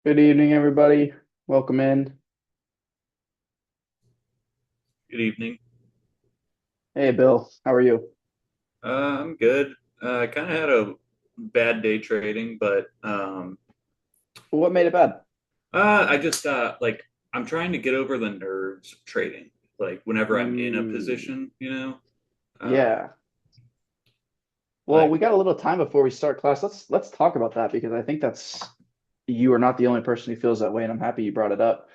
Good evening, everybody. Welcome in. Good evening. Hey, Bill. How are you? I'm good. I kind of had a bad day trading, but What made it bad? I just I'm trying to get over the nerves of trading. Like whenever I'm in a Mm, position. Um, yeah. Well, like we got a little time before we start class. Let's talk about that because I think that's you are not the only person who feels that way, and I'm happy you brought it up.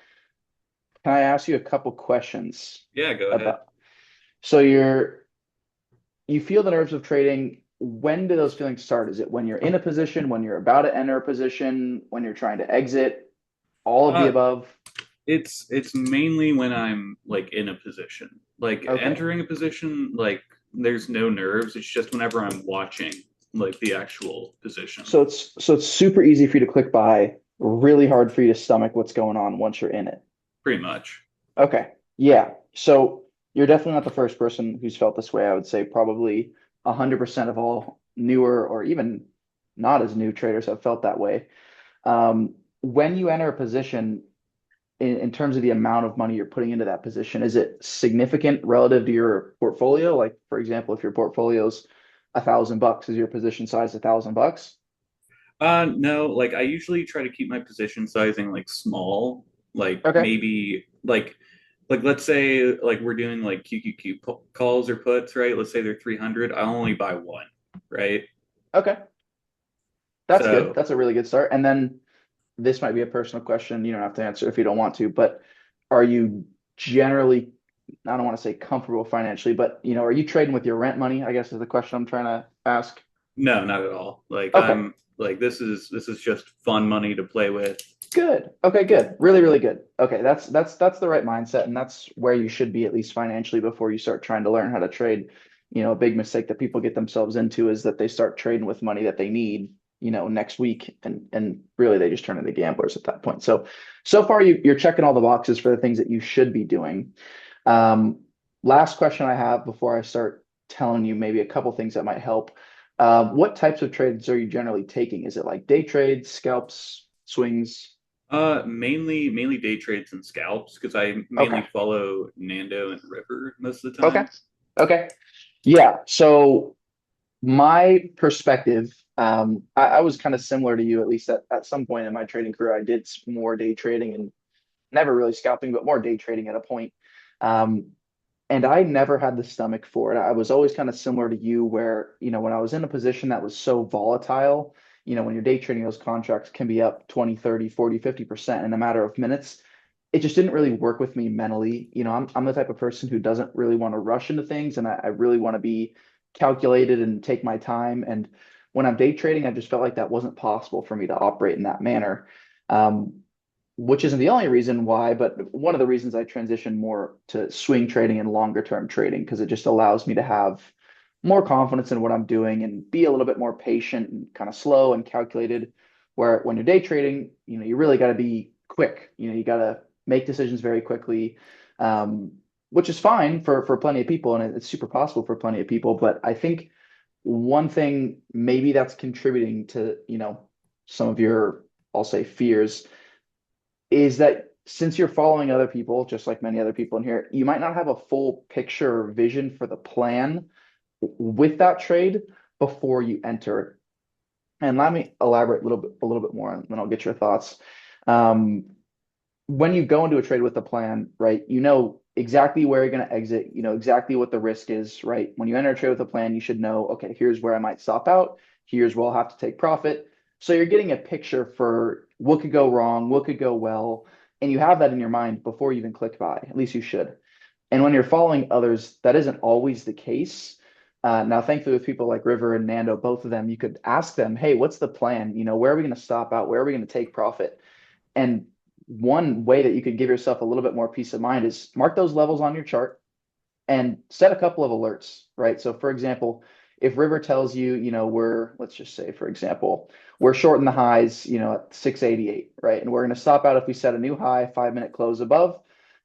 Can I ask you a couple questions yeah, go ahead. about so you feel the nerves of trading. When do those feelings start? Is it when you're in a position, when you're about to enter a position, when you're trying to exit, all of the Uh, above? it's mainly when I'm like in a position, like Okay. entering a position. Like there's no nerves. It's just whenever I'm watching like the actual position, So it's super easy for you to click buy, really hard for you to stomach what's going on once you're in it. pretty much. Okay. Yeah. So you're definitely not the first person who's felt this way. I would say probably 100% of all newer or even not as new traders have felt that way. When you enter a position in terms of the amount of money you're putting into that position, is it significant relative to your portfolio? Like, for example, if your portfolio's $1,000, is your position size $1,000? No, like I usually try to keep my position sizing like small, like Okay. maybe like let's say like we're doing like QQQ calls or puts, right? Let's say they're 300, I'll only buy one, right? Okay. That's good. So, That's a really good start. And then this might be a personal question. You don't have to answer if you don't want to, but are you generally, I don't want to say comfortable financially, but are you trading with your rent money? I guess is the question I'm trying to ask. no, not at all. Like Okay. I'm like this is just fun money to play with. Good. Okay, good. Really, really good. Okay, that's the right mindset, and that's where you should be at least financially before you start trying to learn how to trade. A big mistake that people get themselves into is that they start trading with money that they need, next week, and really they just turn into gamblers at that point. So far you're checking all the boxes for the things that you should be doing. Um, Last question I have before I start telling you maybe a couple things that might help. What types of trades are you generally taking? Is it like day trades, scalps, swings? Mainly day trades and scalps because I mainly Okay. follow Nando and River most of the Okay. time. Okay. Yeah. So my perspective, I was kind of similar to you, at least at some point in my trading career. I did more day trading and never really scalping, but more day trading at a point. Um, and I never had the stomach for it. I was always kind of similar to you, where, when I was in a position that was so volatile, when you're day trading, those contracts can be up 20, 30, 40, 50% in a matter of minutes. It just didn't really work with me mentally. I'm the type of person who doesn't really want to rush into things, and I really want to be calculated and take my time. And when I'm day trading, I just felt like that wasn't possible for me to operate in that manner. Um, which isn't the only reason why, but one of the reasons I transitioned more to swing trading and longer term trading because it just allows me to have more confidence in what I'm doing and be a little bit more patient and kind of slow and calculated. Where when you're day trading, you really got to be quick. You got to make decisions very quickly, um, which is fine for plenty of people, and it's super possible for plenty of people. But I think one thing maybe that's contributing to some of your, I'll say, fears is that since you're following other people, just like many other people in here, you might not have a full picture or vision for the plan with that trade before you enter it. And let me elaborate a little bit more, and then I'll get your thoughts. Um, when you go into a trade with a plan, right, you know exactly where you're going to exit, you know exactly what the risk is, right? When you enter a trade with a plan, you should know, okay, here's where I might stop out, here's where I'll have to take profit. So you're getting a picture for what could go wrong, what could go well, and you have that in your mind before you even click buy. At least you should. And when you're following others, that isn't always the case. Now, thankfully, with people like River and Nando, both of them, you could ask them, hey, what's the plan? Where are we going to stop out? Where are we going to take profit? And one way that you could give yourself a little bit more peace of mind is mark those levels on your chart and set a couple of alerts, right? So, for example, if River tells you, let's just say, for example, we're shorting the highs, at 688, right? And we're going to stop out if we set a new high, 5 minute close above,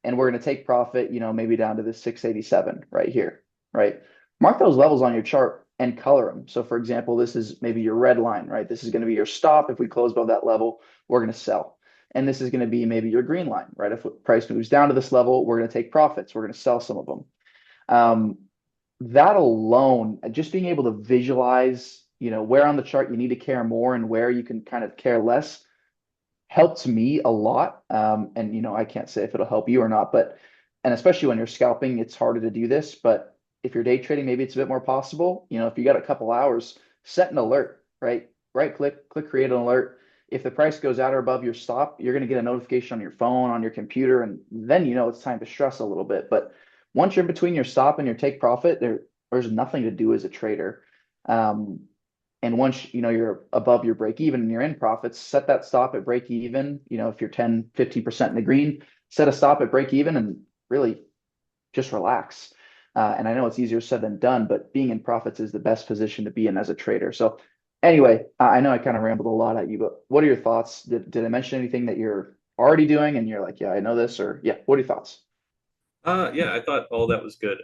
and we're going to take profit, maybe down to the 687 right here, right? Mark those levels on your chart and color them. So, for example, this is maybe your red line, right? This is going to be your stop. If we close above that level, we're going to sell. and this is going to be maybe your green line, right? If price moves down to this level, we're going to take profits. We're going to sell some of them. Um, that alone, just being able to visualize, where on the chart you need to care more and where you can kind of care less helped me a lot. And I can't say if it'll help you or not, but and especially when you're scalping, it's harder to do this. But if you're day trading, maybe it's a bit more possible. If you got a couple hours, set an alert, right? Right click create an alert. If the price goes at or above your stop, you're going to get a notification on your phone, on your computer, and then it's time to stress a little bit. But once you're in between your stop and your take profit, there's nothing to do as a trader. Um, and once you're above your break even and you're in profits, set that stop at break even. If you're 10, 15% in the green, set a stop at break even and really just relax. And I know it's easier said than done, but being in profits is the best position to be in as a trader. So anyway, I know I kind of rambled a lot at you, but what are your thoughts? Did I mention anything that you're already doing and you're like, yeah, I know this, or yeah, what are your thoughts? Yeah, I thought all that was good.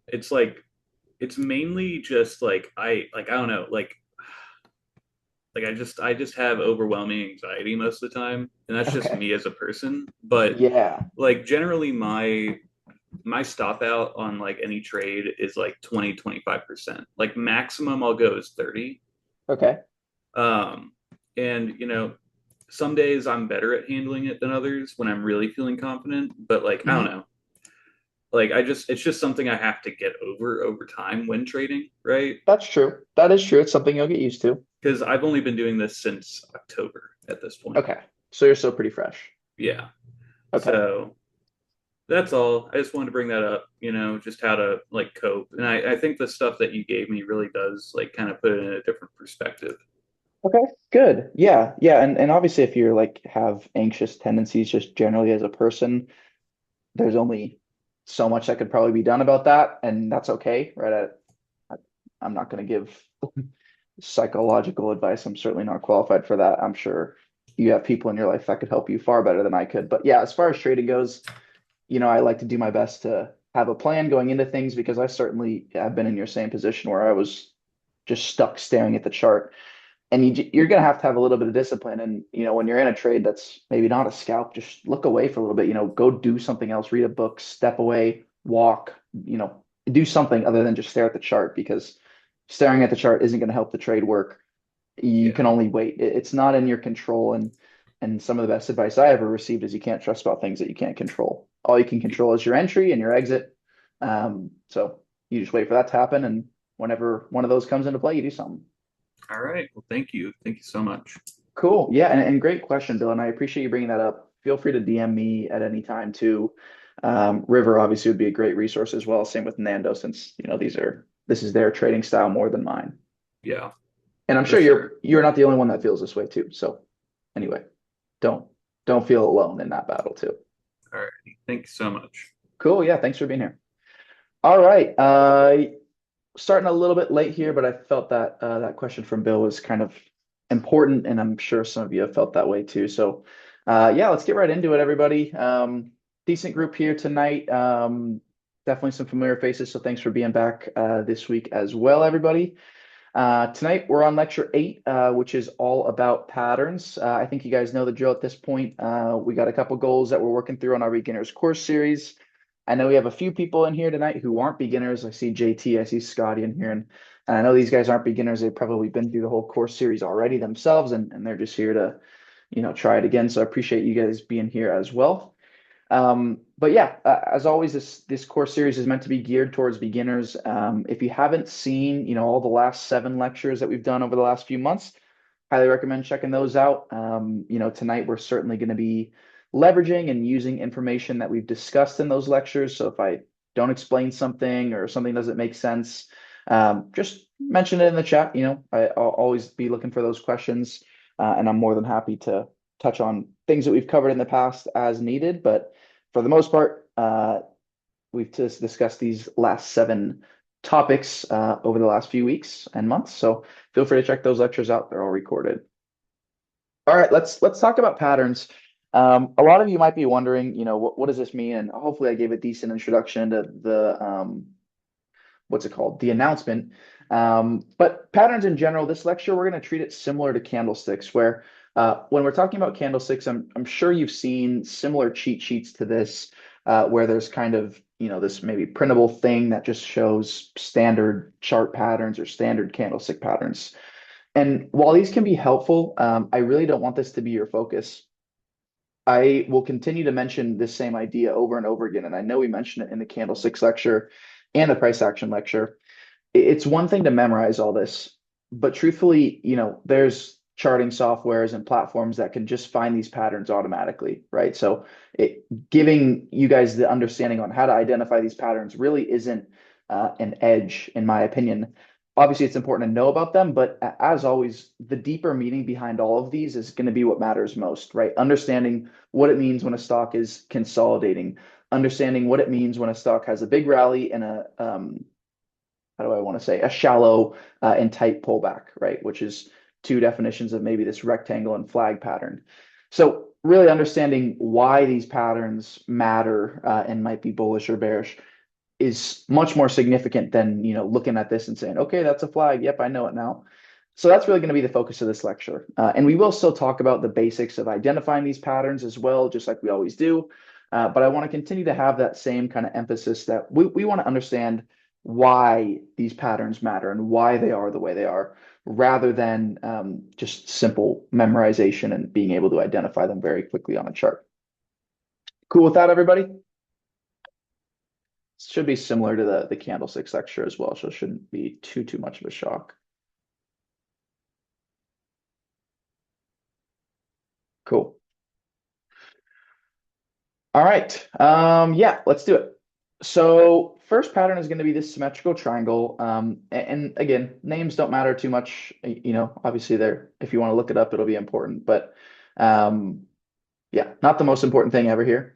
It's like it's mainly just like I don't know, like I just have overwhelming anxiety most of the time, and that's just Okay. me as a person. But Yeah. like generally my stop out on like any trade is like 20-25%. Like maximum I'll go is 30. Okay. Um and some days I'm better at handling it than others when I'm really feeling confident, but like I don't Mhm. know. Like it's just something I have to get over time when trading, right? That's true. That is true. It's something you'll get used to. Because I've only been doing this since October at this point. Okay. So you're still pretty fresh. Yeah. Okay. So that's all. I just wanted to bring that up, just how to like cope. And I think the stuff that you gave me really does like kind of put it in a different perspective. Okay, good. Yeah, yeah, and obviously if you're like have anxious tendencies just generally as a person, there's only so much that could probably be done about that, and that's okay, right? I, I'm not going to give psychological advice. I'm certainly not qualified for that. I'm sure you have people in your life that could help you far better than I could. But yeah, as far as trading goes, I like to do my best to have a plan going into things because I certainly have been in your same position where I was just stuck staring at the chart and you're going to have a little bit of discipline. And, when you're in a trade that's maybe not a scalp, just look away for a little bit, go do something else, read a book, step away, walk, do something other than just stare at the chart because staring at the chart isn't going to help the trade work. You Yeah. can only wait. It's not in your control. And some of the best advice I ever received is you can't trust about things that you can't control. All you can control is your entry and your exit. So you just wait for that to happen. And whenever one of those comes into play, you do something. All right. Well, thank you. Thank you so much. Cool. Yeah, and great question, Bill. And I appreciate you bringing that up. Feel free to DM me at any time too. River obviously would be a great resource as well. Same with Nando, since this is their trading style more than mine. Yeah, And I'm for sure you're sure. you're not the only one that feels this way too. So anyway, don't don't feel alone in that battle too. All right. Thank you so much. Cool. Yeah, thanks for being here. All right. Starting a little bit late here, but I felt that that question from Bill was kind of important, and I'm sure some of you have felt that way too. So, yeah, let's get right into it, everybody. Decent group here tonight. Definitely some familiar faces, so thanks for being back this week as well, everybody. Tonight we're on lecture 8, which is all about patterns. I think you guys know the drill at this point. We got a couple goals that we're working through on our beginners course series. I know we have a few people in here tonight who aren't beginners. I see JT, I see Scotty in here, and I know these guys aren't beginners. They've probably been through the whole course series already themselves, and they're just here to, try it again. So I appreciate you guys being here as well. But yeah, as always, this course series is meant to be geared towards beginners. If you haven't seen, all the last 7 lectures that we've done over the last few months, highly recommend checking those out. Tonight we're certainly going to be leveraging and using information that we've discussed in those lectures. So if I don't explain something or something doesn't make sense, just mention it in the chat. I'll always be looking for those questions, and I'm more than happy to touch on things that we've covered in the past as needed. But for the most part, we've just discussed these last 7 topics over the last few weeks and months. So feel free to check those lectures out. They're all recorded. All right, let's talk about patterns. A lot of you might be wondering, what does this mean? And hopefully I gave a decent introduction to the what's it called? The announcement. But patterns in general, this lecture, we're going to treat it similar to candlesticks, where When we're talking about candlesticks, I'm sure you've seen similar cheat sheets to this, where there's kind of, this maybe printable thing that just shows standard chart patterns or standard candlestick patterns. And while these can be helpful, I really don't want this to be your focus. I will continue to mention this same idea over and over again, and I know we mentioned it in the candlesticks lecture and the price action lecture. It's one thing to memorize all this, but truthfully, there's charting softwares and platforms that can just find these patterns automatically, right? So giving you guys the understanding on how to identify these patterns really isn't an edge, in my opinion. Obviously, it's important to know about them, but as always, the deeper meaning behind all of these is going to be what matters most, right? Understanding what it means when a stock is consolidating, understanding what it means when a stock has a big rally and a how do I want to say, a shallow and tight pullback, right? Which is two definitions of maybe this rectangle and flag pattern. So really understanding why these patterns matter and might be bullish or bearish is much more significant than, looking at this and saying, okay, that's a flag. Yep, I know it now. So that's really going to be the focus of this lecture. And we will still talk about the basics of identifying these patterns as well, just like we always do. But I want to continue to have that same kind of emphasis that we want to understand why these patterns matter and why they are the way they are, rather than just simple memorization and being able to identify them very quickly on a chart. Cool with that, everybody? Should be similar to the candlesticks lecture as well, so it shouldn't be too much of a shock. Cool. All right. Yeah, let's do it. So first pattern is going to be this symmetrical triangle. And again, names don't matter too much. Obviously there, if you want to look it up, it'll be important, but um, yeah, not the most important thing ever here.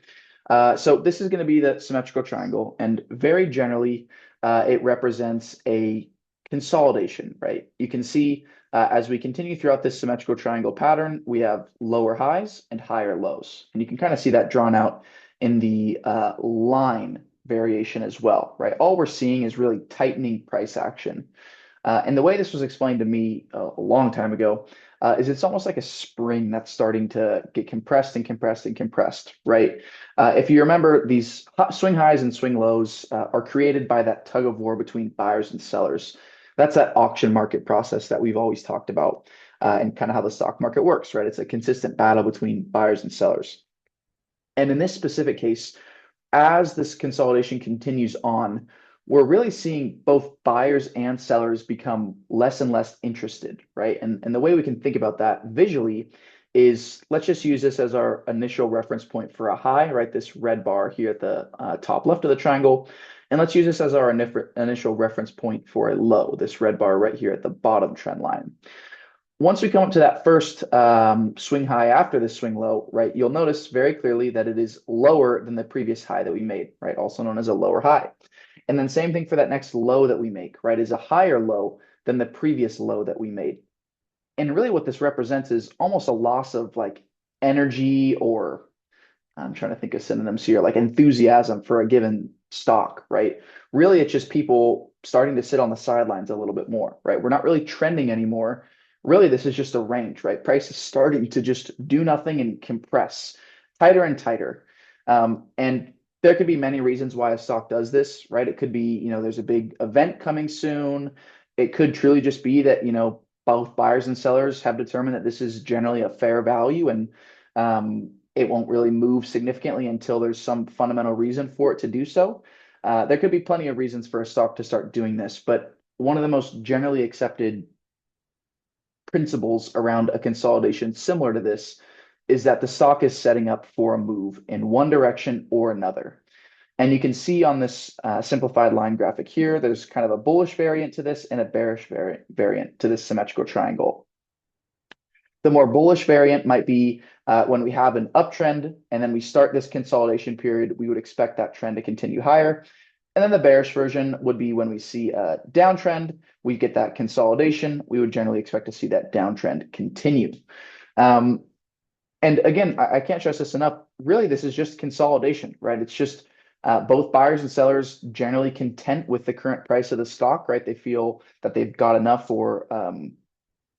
So this is going to be the symmetrical triangle, and very generally, it represents a consolidation, right? You can see as we continue throughout this symmetrical triangle pattern, we have lower highs and higher lows, and you can kind of see that drawn out in the line variation as well, right? All we're seeing is really tightening price action. And the way this was explained to me a long time ago is it's almost like a spring that's starting to get compressed and compressed and compressed, right? If you remember, these swing highs and swing lows are created by that tug of war between buyers and sellers. That's that auction market process that we've always talked about and kind of how the stock market works, right? It's a consistent battle between buyers and sellers. And in this specific case, as this consolidation continues on, we're really seeing both buyers and sellers become less and less interested, right? And the way we can think about that visually is, let's just use this as our initial reference point for a high, right? This red bar here at the top left of the triangle. And let's use this as our initial reference point for a low, this red bar right here at the bottom trend line. Once we come up to that first swing high after this swing low, right, you'll notice very clearly that it is lower than the previous high that we made, right, also known as a lower high. And then same thing for that next low that we make, right, is a higher low than the previous low that we made. And really what this represents is almost a loss of like energy, or I'm trying to think of synonyms here, like enthusiasm for a given stock, right? Really, it's just people starting to sit on the sidelines a little bit more, right? We're not really trending anymore. Really, this is just a range, right? Price is starting to just do nothing and compress tighter and tighter. And there could be many reasons why a stock does this, right? It could be, there's a big event coming soon. It could truly just be that, both buyers and sellers have determined that this is generally a fair value, and it won't really move significantly until there's some fundamental reason for it to do so. There could be plenty of reasons for a stock to start doing this, but one of the most generally accepted principles around a consolidation similar to this is that the stock is setting up for a move in one direction or another. And you can see on this simplified line graphic here, there's kind of a bullish variant to this and a bearish variant to this symmetrical triangle. The more bullish variant might be when we have an uptrend and then we start this consolidation period, we would expect that trend to continue higher. And then the bearish version would be when we see a downtrend, we get that consolidation. We would generally expect to see that downtrend continue. Um, and again, I can't stress this enough. Really, this is just consolidation, right? It's just both buyers and sellers generally content with the current price of the stock, right? They feel that they've got enough, or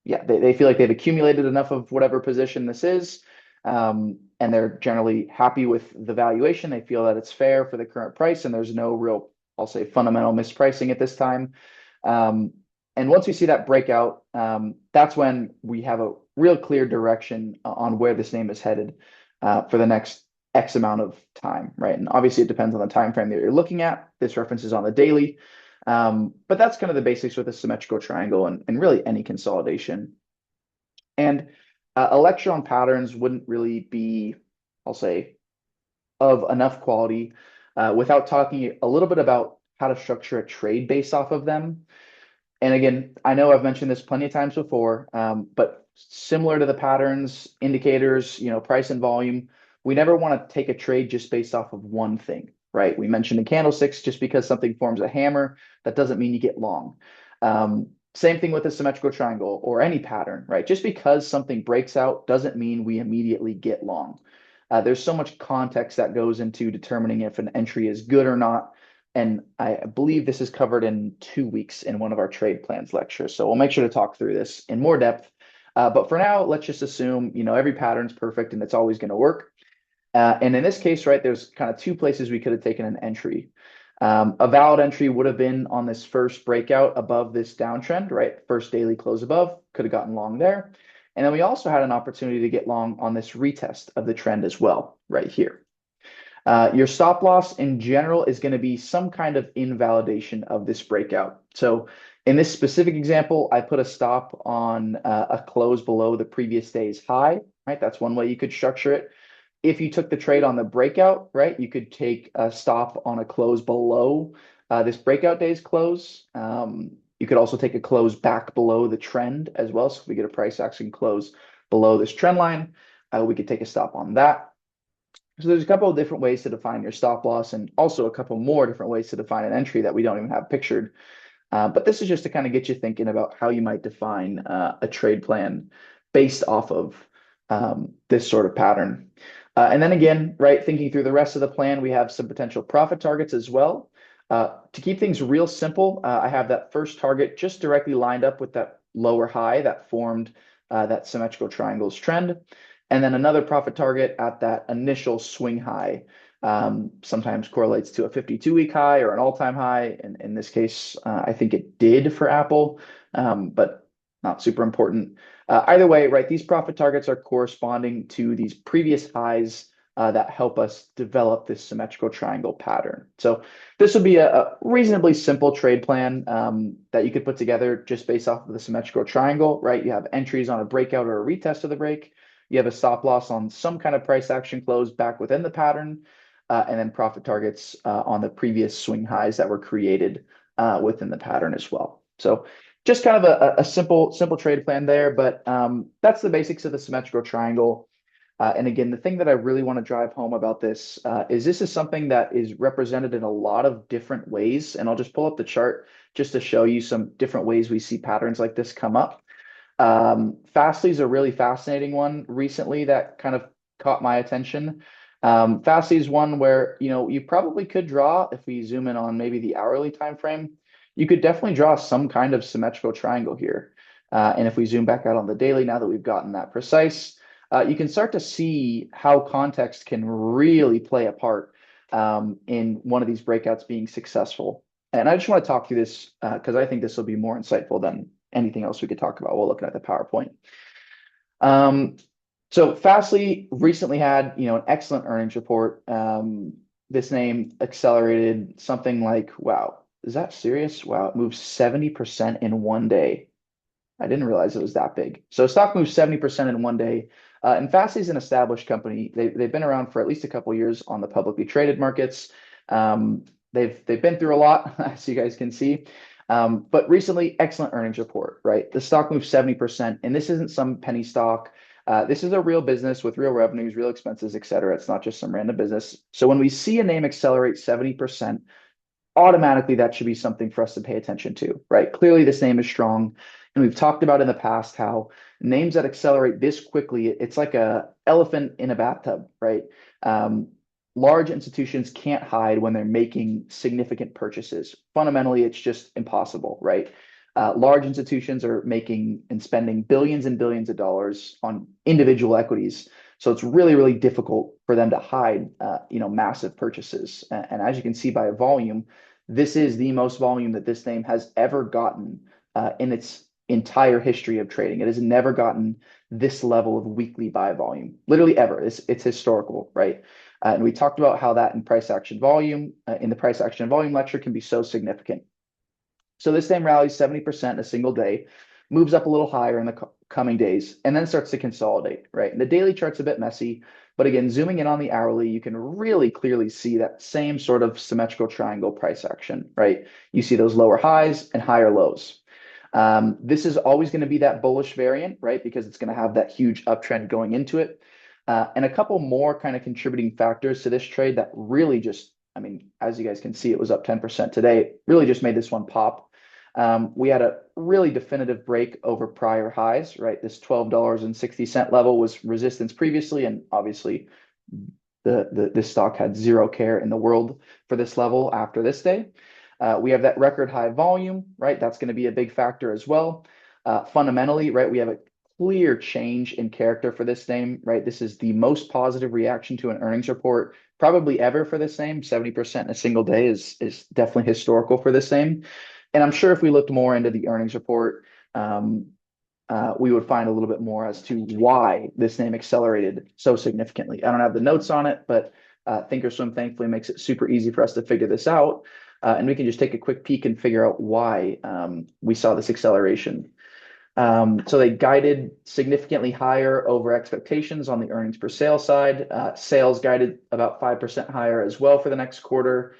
yeah, they feel like they've accumulated enough of whatever position this is, and they're generally happy with the valuation. They feel that it's fair for the current price, and there's no real, I'll say, fundamental mispricing at this time. Um, and once we see that breakout, that's when we have a real clear direction on where this name is headed for the next X amount of time, right? And obviously, it depends on the time frame that you're looking at. This reference is on the daily. But that's kind of the basics with a symmetrical triangle and really any consolidation. And electron patterns wouldn't really be, I'll say, of enough quality without talking a little bit about how to structure a trade based off of them. And again, I know I've mentioned this plenty of times before, but similar to the patterns, indicators, price and volume, we never want to take a trade just based off of one thing, right? We mentioned the candlesticks, just because something forms a hammer, that doesn't mean you get long. Same thing with a symmetrical triangle or any pattern, right? Just because something breaks out doesn't mean we immediately get long. There's so much context that goes into determining if an entry is good or not, and I believe this is covered in 2 weeks in one of our trade plans lectures. So we'll make sure to talk through this in more depth. But for now, let's just assume, every pattern's perfect and it's always going to work. And in this case, right, there's kind of two places we could have taken an entry. A valid entry would have been on this first breakout above this downtrend, right? First daily close above, could have gotten long there. And then we also had an opportunity to get long on this retest of the trend as well, right here. Your stop loss in general is going to be some kind of invalidation of this breakout. So in this specific example, I put a stop on a close below the previous day's high, right? That's one way you could structure it. If you took the trade on the breakout, right, you could take a stop on a close below this breakout day's close. You could also take a close back below the trend as well. So if we get a price action close below this trend line, we could take a stop on that. So there's a couple of different ways to define your stop loss, and also a couple more different ways to define an entry that we don't even have pictured. But this is just to kind of get you thinking about how you might define a trade plan based off of this sort of pattern. And then again, right, thinking through the rest of the plan, we have some potential profit targets as well. To keep things real simple, I have that first target just directly lined up with that lower high that formed that symmetrical triangles trend. And then another profit target at that initial swing high, sometimes correlates to a 52-week high or an all-time high. And in this case, I think it did for Apple, but not super important. Either way, right, these profit targets are corresponding to these previous highs that help us develop this symmetrical triangle pattern. So this would be a reasonably simple trade plan that you could put together just based off of the symmetrical triangle, right? You have entries on a breakout or a retest of the break. You have a stop loss on some kind of price action close back within the pattern, and then profit targets on the previous swing highs that were created within the pattern as well. So just kind of a simple trade plan there, but that's the basics of the symmetrical triangle. And again, the thing that I really want to drive home about this is something that is represented in a lot of different ways. And I'll just pull up the chart just to show you some different ways we see patterns like this come up. Fastly is a really fascinating one recently that kind of caught my attention. Fastly is one where, you probably could draw, if we zoom in on maybe the hourly time frame, you could definitely draw some kind of symmetrical triangle here. And if we zoom back out on the daily, now that we've gotten that precise, you can start to see how context can really play a part in one of these breakouts being successful. And I just want to talk through this because I think this will be more insightful than anything else we could talk about while looking at the PowerPoint. Um, so Fastly recently had, an excellent earnings report. This name accelerated something like, wow, is that serious? Wow, it moved 70% in one day. I didn't realize it was that big. So stock moved 70% in one day. And Fastly is an established company. They've been around for at least a couple of years on the publicly traded markets. They've been through a lot, as you guys can see. But recently, excellent earnings report, right? The stock moved 70%, and this isn't some penny stock. This is a real business with real revenues, real expenses, et cetera. It's not just some random business. So when we see a name accelerate 70%, automatically that should be something for us to pay attention to, right? Clearly, this name is strong. And we've talked about in the past how names that accelerate this quickly, it's like a elephant in a bathtub, right? Large institutions can't hide when they're making significant purchases. Fundamentally, it's just impossible, right? Large institutions are making and spending billions and billions of dollars on individual equities. So it's really, really difficult for them to hide, massive purchases. And as you can see by volume, this is the most volume that this name has ever gotten in its entire history of trading. It has never gotten this level of weekly buy volume, literally ever. It's historical, right? And we talked about how that in price action volume, in the price action volume lecture, can be so significant. So this name rallies 70% in a single day, moves up a little higher in the coming days, and then starts to consolidate, right? And the daily chart's a bit messy, but again, zooming in on the hourly, you can really clearly see that same sort of symmetrical triangle price action, right? You see those lower highs and higher lows. This is always going to be that bullish variant, right? Because it's going to have that huge uptrend going into it. And a couple more kind of contributing factors to this trade that really just, I mean, as you guys can see, it was up 10% today. It really just made this one pop. We had a really definitive break over prior highs, right? This $12.60 level was resistance previously, and obviously this stock had zero care in the world for this level after this day. We have that record high volume, right? That's going to be a big factor as well. Fundamentally, right, we have a clear change in character for this name, right? This is the most positive reaction to an earnings report probably ever for this name. 70% in a single day is definitely historical for this name. And I'm sure if we looked more into the earnings report, we would find a little bit more as to why this name accelerated so significantly. I don't have the notes on it, but Thinkorswim thankfully makes it super easy for us to figure this out. And we can just take a quick peek and figure out why we saw this acceleration. So they guided significantly higher over expectations on the earnings per sale side. Sales guided about 5% higher as well for the next quarter.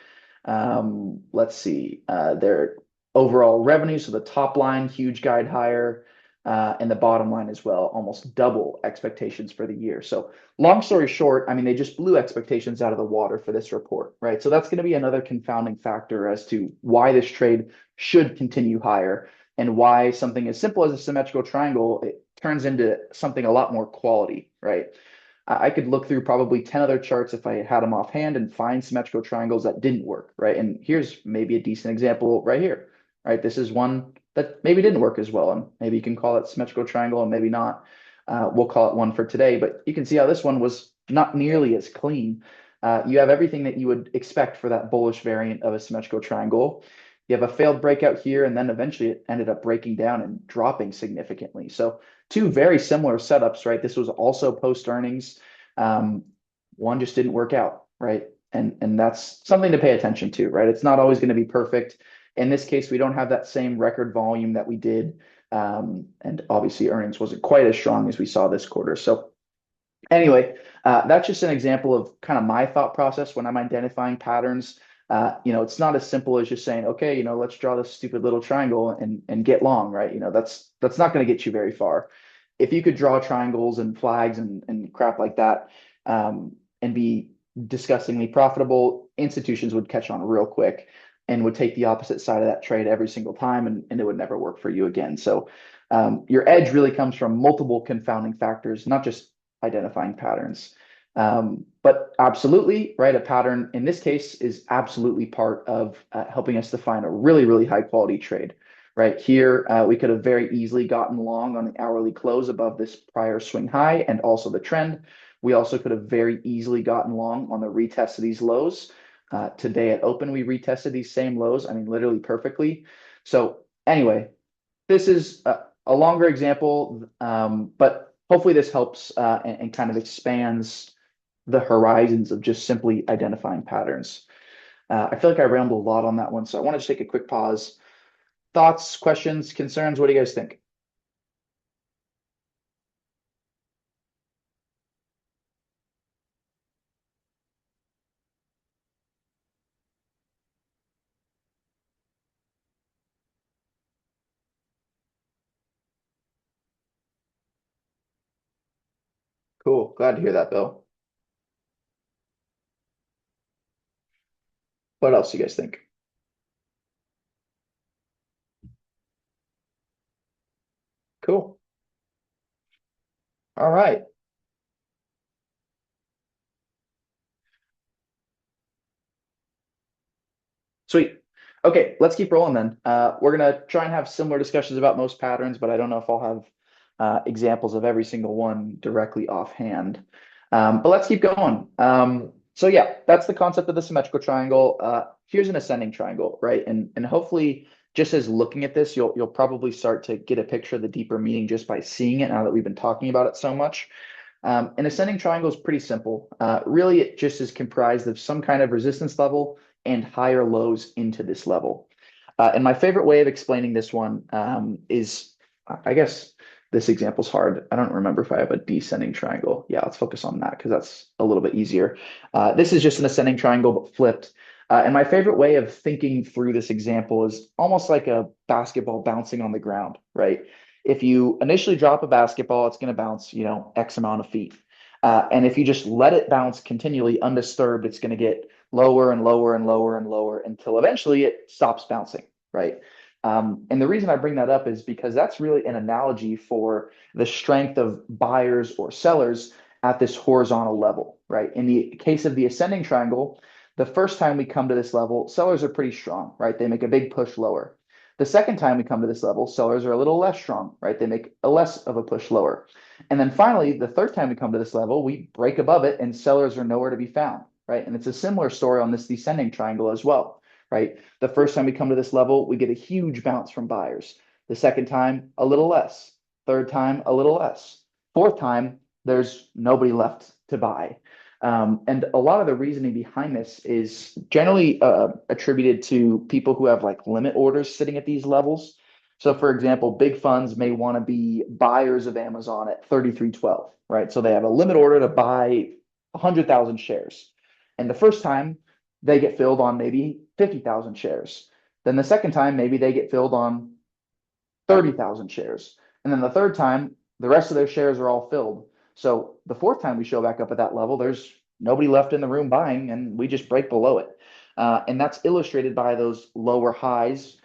Let's see, their overall revenue, so the top line, huge guide higher, and the bottom line as well, almost double expectations for the year. So long story short, I mean, they just blew expectations out of the water for this report, right? So that's going to be another confounding factor as to why this trade should continue higher and why something as simple as a symmetrical triangle, it turns into something a lot more quality, right? I could look through probably 10 other charts if I had them offhand and find symmetrical triangles that didn't work, right? And here's maybe a decent example right here, right? This is one that maybe didn't work as well, and maybe you can call it symmetrical triangle and maybe not. We'll call it one for today, but you can see how this one was not nearly as clean. You have everything that you would expect for that bullish variant of a symmetrical triangle. You have a failed breakout here, and then eventually it ended up breaking down and dropping significantly. So two very similar setups, right? This was also post earnings. One just didn't work out, right? And that's something to pay attention to, right? It's not always going to be perfect. In this case, we don't have that same record volume that we did. And obviously earnings wasn't quite as strong as we saw this quarter. So anyway, that's just an example of kind of my thought process when I'm identifying patterns. It's not as simple as just saying, okay, let's draw this stupid little triangle and get long, right? That's not going to get you very far. If you could draw triangles and flags and crap like that, and be disgustingly profitable, institutions would catch on real quick and would take the opposite side of that trade every single time, and it would never work for you again. So your edge really comes from multiple confounding factors, not just identifying patterns. But absolutely, right, a pattern in this case is absolutely part of helping us define a really, really high quality trade. Right here, we could have very easily gotten long on the hourly close above this prior swing high and also the trend. We also could have very easily gotten long on the retest of these lows. Today at open, we retested these same lows, I mean, literally perfectly. So anyway, this is a longer example, but hopefully this helps and kind of expands the horizons of just simply identifying patterns. I feel like I rambled a lot on that one, so I want to take a quick pause. Thoughts, questions, concerns? What do you guys think? Cool. Glad to hear that, Bill. What else do you guys think? Cool. All right. Sweet. Okay, let's keep rolling then. We're gonna try and have similar discussions about most patterns, but I don't know if I'll have examples of every single one directly offhand. But let's keep going. So yeah, that's the concept of the symmetrical triangle. Here's an ascending triangle, right? And hopefully, just as looking at this, you'll probably start to get a picture of the deeper meaning just by seeing it now that we've been talking about it so much. An ascending triangle is pretty simple. Really, it just is comprised of some kind of resistance level and higher lows into this level. And my favorite way of explaining this one is, I guess this example's hard. I don't remember if I have a descending triangle. Yeah, let's focus on that because that's a little bit easier. This is just an ascending triangle, but flipped. And my favorite way of thinking through this example is almost like a basketball bouncing on the ground, right? If you initially drop a basketball, it's going to bounce, X amount of feet. And if you just let it bounce continually undisturbed, it's going to get lower and lower and lower and lower until eventually it stops bouncing, right? And the reason I bring that up is because that's really an analogy for the strength of buyers or sellers at this horizontal level, right? In the case of the ascending triangle, the first time we come to this level, sellers are pretty strong, right? They make a big push lower. The second time we come to this level, sellers are a little less strong, right? They make a less of a push lower. And then finally, the third time we come to this level, we break above it and sellers are nowhere to be found, right? And it's a similar story on this descending triangle as well, right? The first time we come to this level, we get a huge bounce from buyers. The second time, a little less. Third time, a little less. Fourth time, there's nobody left to buy. And a lot of the reasoning behind this is generally attributed to people who have like limit orders sitting at these levels. So, for example, big funds may want to be buyers of Amazon at 33.12, right? So they have a limit order to buy 100,000 shares. And the first time they get filled on maybe 50,000 shares. Then the second time, maybe they get filled on 30,000 shares. And then the third time, the rest of their shares are all filled. So the fourth time we show back up at that level, there's nobody left in the room buying, and we just break below it. And that's illustrated by those lower highs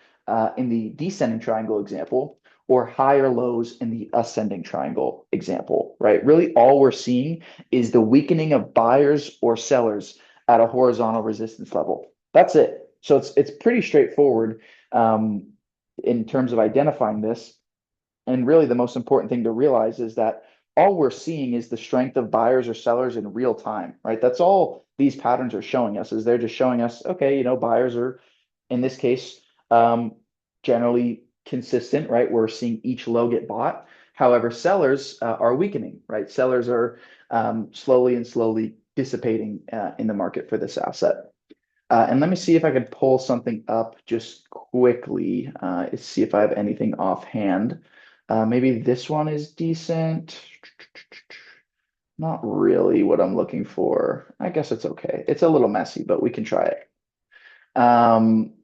in the descending triangle example or higher lows in the ascending triangle example, right? Really, all we're seeing is the weakening of buyers or sellers at a horizontal resistance level. That's it. So it's pretty straightforward. In terms of identifying this. And really, the most important thing to realize is that all we're seeing is the strength of buyers or sellers in real time, right? That's all these patterns are showing us, is they're just showing us, okay, buyers are, in this case, um, generally consistent, right? We're seeing each low get bought. However, sellers are weakening, right? Sellers are slowly and slowly dissipating in the market for this asset. And let me see if I can pull something up just quickly, see if I have anything offhand. Maybe this one is decent. Not really what I'm looking for. I guess it's okay. It's a little messy, but we can try it. Um,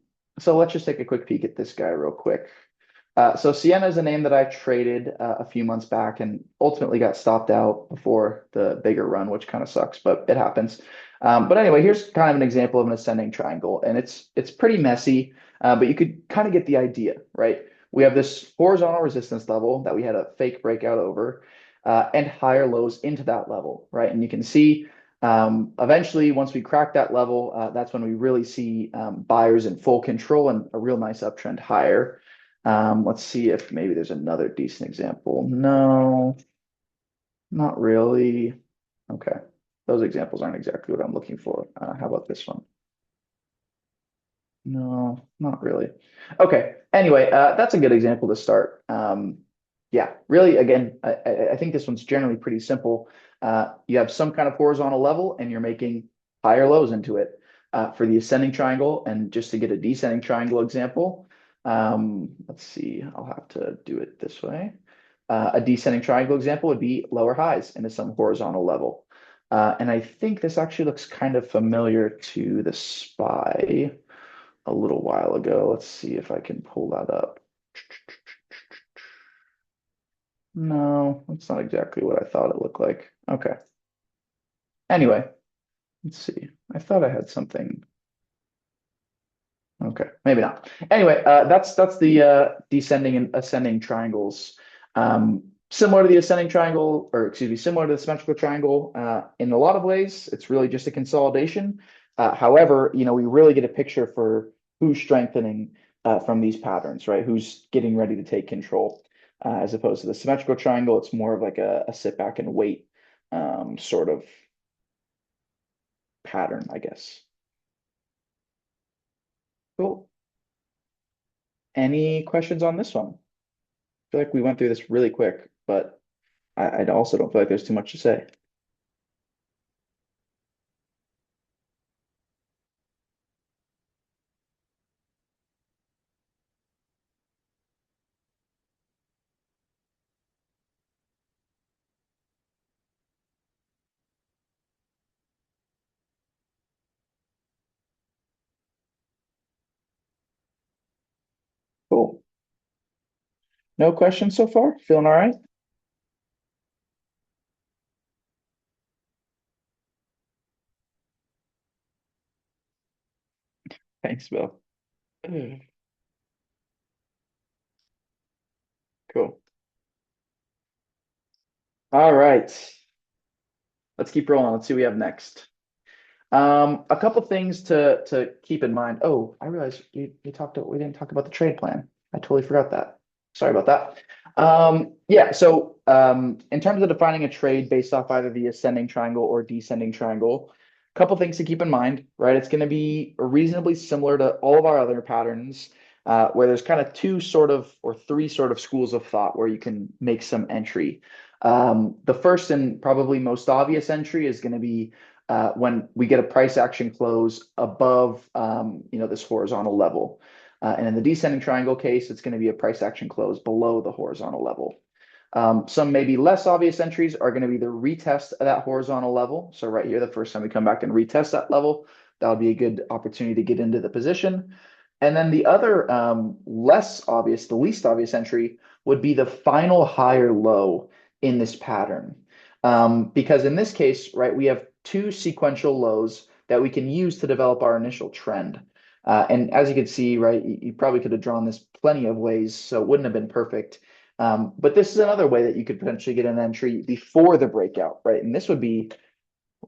so let's just take a quick peek at this guy real quick. So Sienna is a name that I traded a few months back and ultimately got stopped out before the bigger run, which kind of sucks, but it happens. But anyway, here's kind of an example of an ascending triangle, and it's pretty messy, but you could kind of get the idea, right? We have this horizontal resistance level that we had a fake breakout over, and higher lows into that level, right? And you can see eventually, once we crack that level, that's when we really see buyers in full control and a real nice uptrend higher. Let's see if maybe there's another decent example. No, not really. Okay. Those examples aren't exactly what I'm looking for. How about this one? No, not really. Okay. Anyway, that's a good example to start. Yeah, really, again, I think this one's generally pretty simple. You have some kind of horizontal level and you're making higher lows into it. For the ascending triangle, and just to get a descending triangle example, let's see, I'll have to do it this way. A descending triangle example would be lower highs into some horizontal level. And I think this actually looks kind of familiar to the SPY a little while ago. Let's see if I can pull that up. No, that's not exactly what I thought it looked like. Okay. Anyway, let's see. I thought I had something. Okay, maybe not. Anyway, that's the descending and ascending triangles. Similar to the ascending triangle, or excuse me, similar to the symmetrical triangle. In a lot of ways, it's really just a consolidation. However, we really get a picture for who's strengthening from these patterns, right? Who's getting ready to take control. As opposed to the symmetrical triangle, it's more of like a sit back and wait sort of pattern, I guess. Cool. Any questions on this one? I feel like we went through this really quick, but I also don't feel like there's too much to say. Cool. No questions so far? Feeling all right? Thanks, Bill. Cool. All right. Let's keep rolling. Let's see what we have next. A couple things to keep in mind. Oh, I realized we didn't talk about the trade plan. I totally forgot that. Sorry about that. Yeah, so in terms of defining a trade based off either the ascending triangle or descending triangle, a couple things to keep in mind, right? It's going to be reasonably similar to all of our other patterns, where there's kind of two sort of or three sort of schools of thought where you can make some entry. The first and probably most obvious entry is going to be when we get a price action close above, this horizontal level. And in the descending triangle case, it's going to be a price action close below the horizontal level. Some maybe less obvious entries are going to be the retest of that horizontal level. So right here, the first time we come back and retest that level, that'll be a good opportunity to get into the position. And then the other less obvious, the least obvious entry would be the final high or low in this pattern. Because in this case, right, we have two sequential lows that we can use to develop our initial trend. And as you can see, right, you probably could have drawn this plenty of ways, so it wouldn't have been perfect. But this is another way that you could potentially get an entry before the breakout, right? And this would be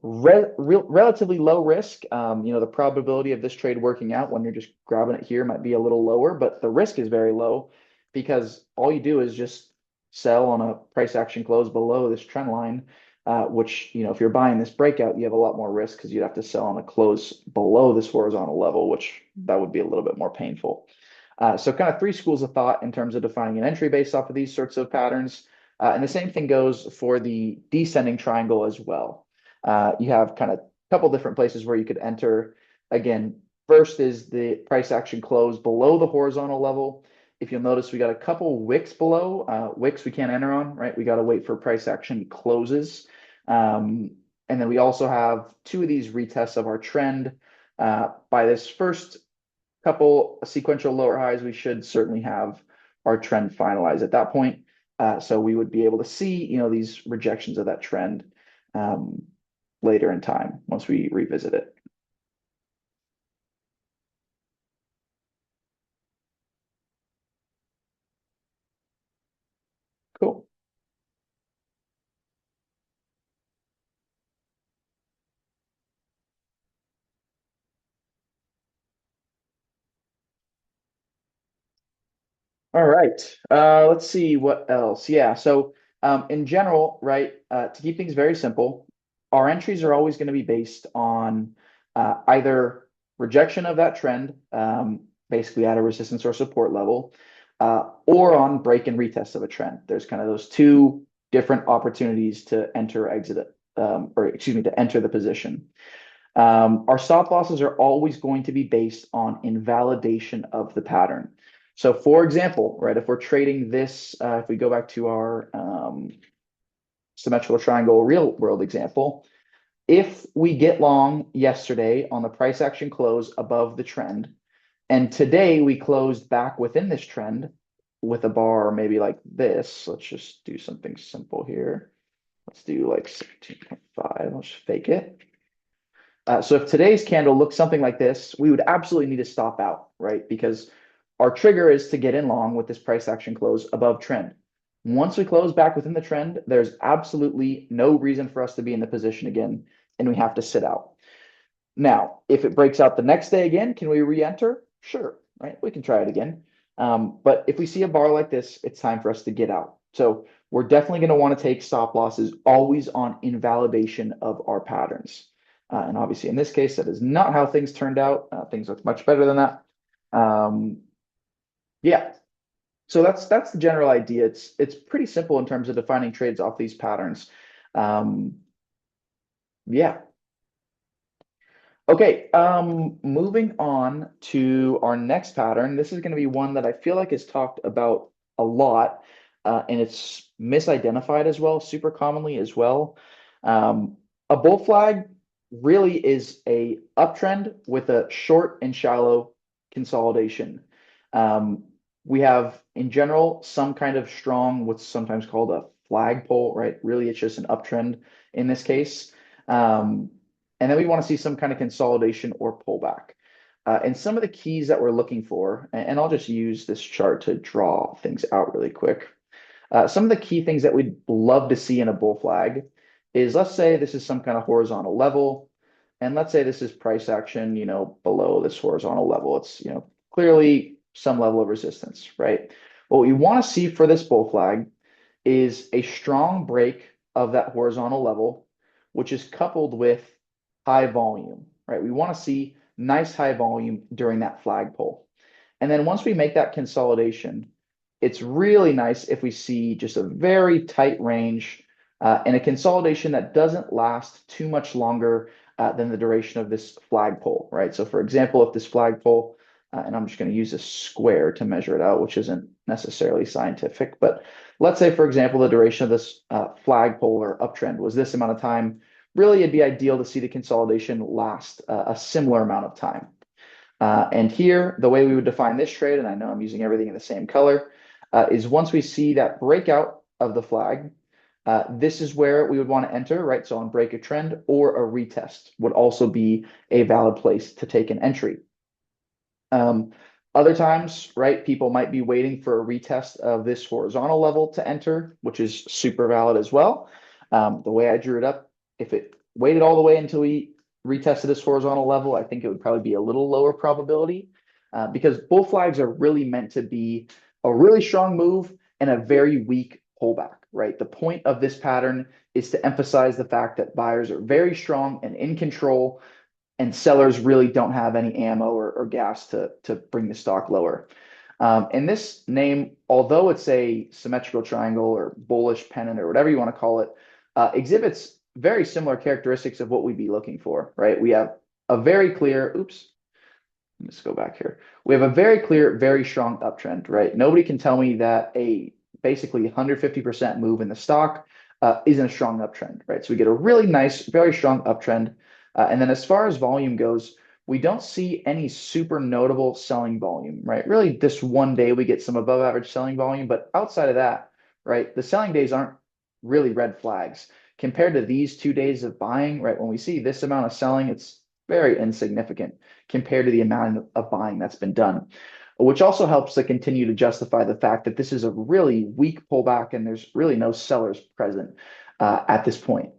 relatively low risk. The probability of this trade working out when you're just grabbing it here might be a little lower, but the risk is very low because all you do is just sell on a price action close below this trend line, which, if you're buying this breakout, you have a lot more risk because you'd have to sell on a close below this horizontal level, which that would be a little bit more painful. So kind of three schools of thought in terms of defining an entry based off of these sorts of patterns. And the same thing goes for the descending triangle as well. You have kind of a couple different places where you could enter. Again, first is the price action close below the horizontal level. If you'll notice, we got a couple wicks below. Wicks we can't enter on, right? We got to wait for price action closes. And then we also have two of these retests of our trend. By this first couple sequential lower highs, we should certainly have our trend finalized at that point. So we would be able to see, these rejections of that trend later in time once we revisit it. Cool. All right. Let's see what else. Yeah. So, in general, right, to keep things very simple, our entries are always going to be based on either rejection of that trend, basically at a resistance or support level, or on break and retest of a trend. There's kind of those two different opportunities to enter or exit it, or excuse me, to enter the position. Our stop losses are always going to be based on invalidation of the pattern. So, for example, right, if we're trading this, if we go back to our symmetrical triangle real world example, if we get long yesterday on the price action close above the trend, and today we closed back within this trend with a bar maybe like this, let's just do something simple here. Let's do like 17.5. Let's fake it. So if today's candle looks something like this, we would absolutely need to stop out, right? Because our trigger is to get in long with this price action close above trend. Once we close back within the trend, there's absolutely no reason for us to be in the position again, and we have to sit out. Now, if it breaks out the next day again, can we re-enter? Sure, right? We can try it again. But if we see a bar like this, it's time for us to get out. So we're definitely going to want to take stop losses always on invalidation of our patterns. And obviously, in this case, that is not how things turned out. Things look much better than that. Um, yeah, so that's the general idea. It's pretty simple in terms of defining trades off these patterns. Um, yeah. Okay, moving on to our next pattern. This is going to be one that I feel like is talked about a lot, and it's misidentified as well, super commonly as well. Um, a bull flag really is a uptrend with a short and shallow consolidation. Um, we have, in general, some kind of strong, what's sometimes called a flagpole, right? Really, it's just an uptrend in this case. Um, and then we want to see some kind of consolidation or pullback. And some of the keys that we're looking for, and I'll just use this chart to draw things out really quick. Some of the key things that we'd love to see in a bull flag is, let's say this is some kind of horizontal level, and let's say this is price action, below this horizontal level. It's, clearly some level of resistance, right? What we want to see for this bull flag is a strong break of that horizontal level, which is coupled with high volume, right? We want to see nice high volume during that flagpole. And then once we make that consolidation, it's really nice if we see just a very tight range and a consolidation that doesn't last too much longer than the duration of this flagpole, right? So for example, if this flagpole, and I'm just going to use a square to measure it out, which isn't necessarily scientific, but let's say, for example, the duration of this flagpole or uptrend was this amount of time. Really, it'd be ideal to see the consolidation last a similar amount of time. And here, the way we would define this trade, and I know I'm using everything in the same color, is once we see that breakout of the flag, this is where we would want to enter, right? So on break a trend or a retest would also be a valid place to take an entry. Um, Other times, right, people might be waiting for a retest of this horizontal level to enter, which is super valid as well. The way I drew it up, if it waited all the way until we retested this horizontal level, I think it would probably be a little lower probability because bull flags are really meant to be a really strong move and a very weak pullback, right? The point of this pattern is to emphasize the fact that buyers are very strong and in control and sellers really don't have any ammo or gas to bring the stock lower. And this name, although it's a symmetrical triangle or bullish pennant or whatever you want to call it, exhibits very similar characteristics of what we'd be looking for, right? We have a very clear, oops, let's go back here. We have a very clear, very strong uptrend, right? Nobody can tell me that a basically 150% move in the stock isn't a strong uptrend, right? So we get a really nice, very strong uptrend. And then as far as volume goes, we don't see any super notable selling volume, right? Really, this one day we get some above average selling volume, but outside of that, right, the selling days aren't really red flags. Compared to these 2 days of buying, right, when we see this amount of selling, it's very insignificant compared to the amount of buying that's been done, which also helps to continue to justify the fact that this is a really weak pullback and there's really no sellers present at this point.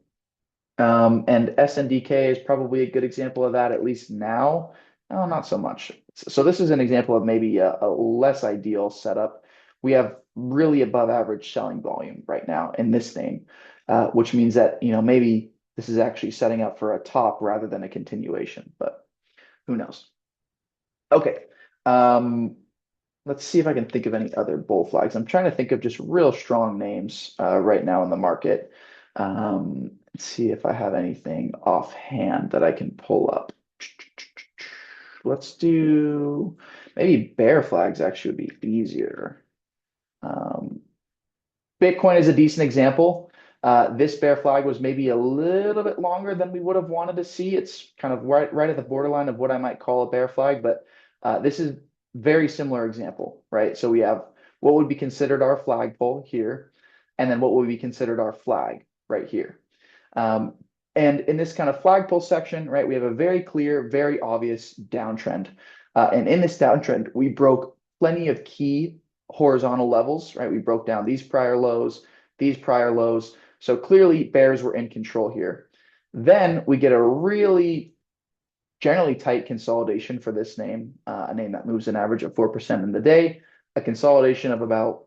And SNDK is probably a good example of that, at least now. No, not so much. So this is an example of maybe a less ideal setup. We have really above average selling volume right now in this name, which means that, maybe this is actually setting up for a top rather than a continuation, but who knows? Okay. Um, let's see if I can think of any other bull flags. I'm trying to think of just real strong names right now in the market. Let's see if I have anything offhand that I can pull up. Let's do maybe bear flags actually would be easier. Um, Bitcoin is a decent example. This bear flag was maybe a little bit longer than we would have wanted to see. It's kind of right at the borderline of what I might call a bear flag, but this is very similar example, right? So we have what would be considered our flagpole here, and then what would be considered our flag right here. Um, and in this kind of flagpole section, right, we have a very clear, very obvious downtrend. And in this downtrend, we broke plenty of key horizontal levels, right? We broke down these prior lows, these prior lows. So clearly bears were in control here. Then we get a really generally tight consolidation for this name, a name that moves an average of 4% in the day, a consolidation of about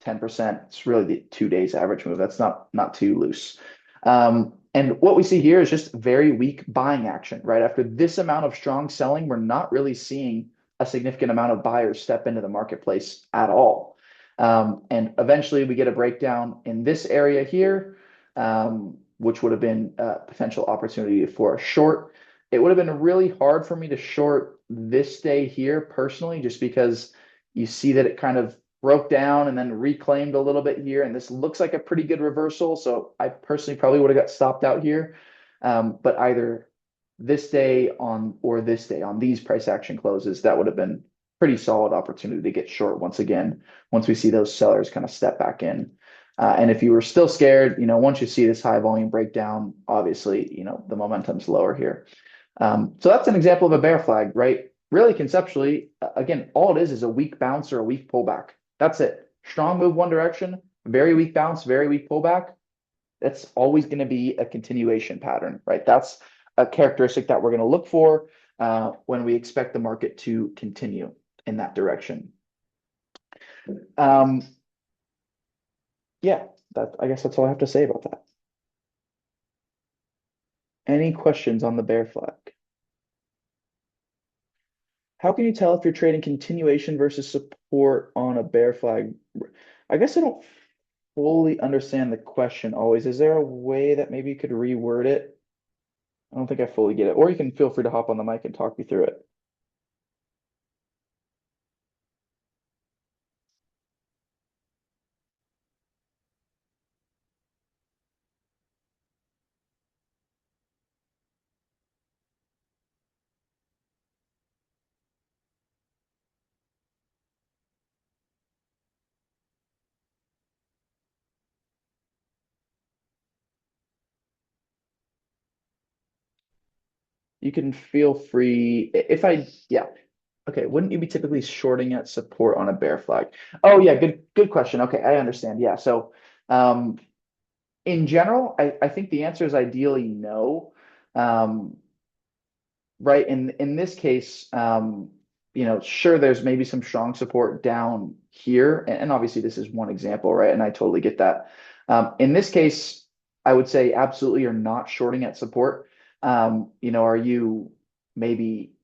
10%. It's really the 2 days average move. That's not too loose. And what we see here is just very weak buying action, right? After this amount of strong selling, we're not really seeing a significant amount of buyers step into the marketplace at all. And eventually we get a breakdown in this area here, which would have been a potential opportunity for a short. It would have been really hard for me to short this day here personally, just because you see that it kind of broke down and then reclaimed a little bit here. And this looks like a pretty good reversal. So I personally probably would have got stopped out here. But either this day on or this day on these price action closes, that would have been pretty solid opportunity to get short once again, once we see those sellers kind of step back in. And if you were still scared, once you see this high volume breakdown, obviously, the momentum's lower here. So that's an example of a bear flag, right? Really conceptually, again, all it is a weak bounce or a weak pullback. That's it. Strong move one direction, very weak bounce, very weak pullback. That's always going to be a continuation pattern, right? That's a characteristic that we're going to look for when we expect the market to continue in that direction. Um, yeah, I guess that's all I have to say about that. Any questions on the bear flag? How can you tell if you're trading continuation versus support on a bear flag? I guess I don't fully understand the question always. Is there a way that maybe you could reword it? I don't think I fully get it. Or you can feel free to hop on the mic and talk me through it. You can feel free if yeah. Okay, wouldn't you be typically shorting at support on a bear flag? Oh yeah, good question. Okay, I understand. Yeah. So um in general, I think the answer is ideally no. Um, right? In this case, sure, there's maybe some strong support down here, and obviously this is one example, right? And I totally get that. In this case, I would say absolutely you're not shorting at support. Are you maybe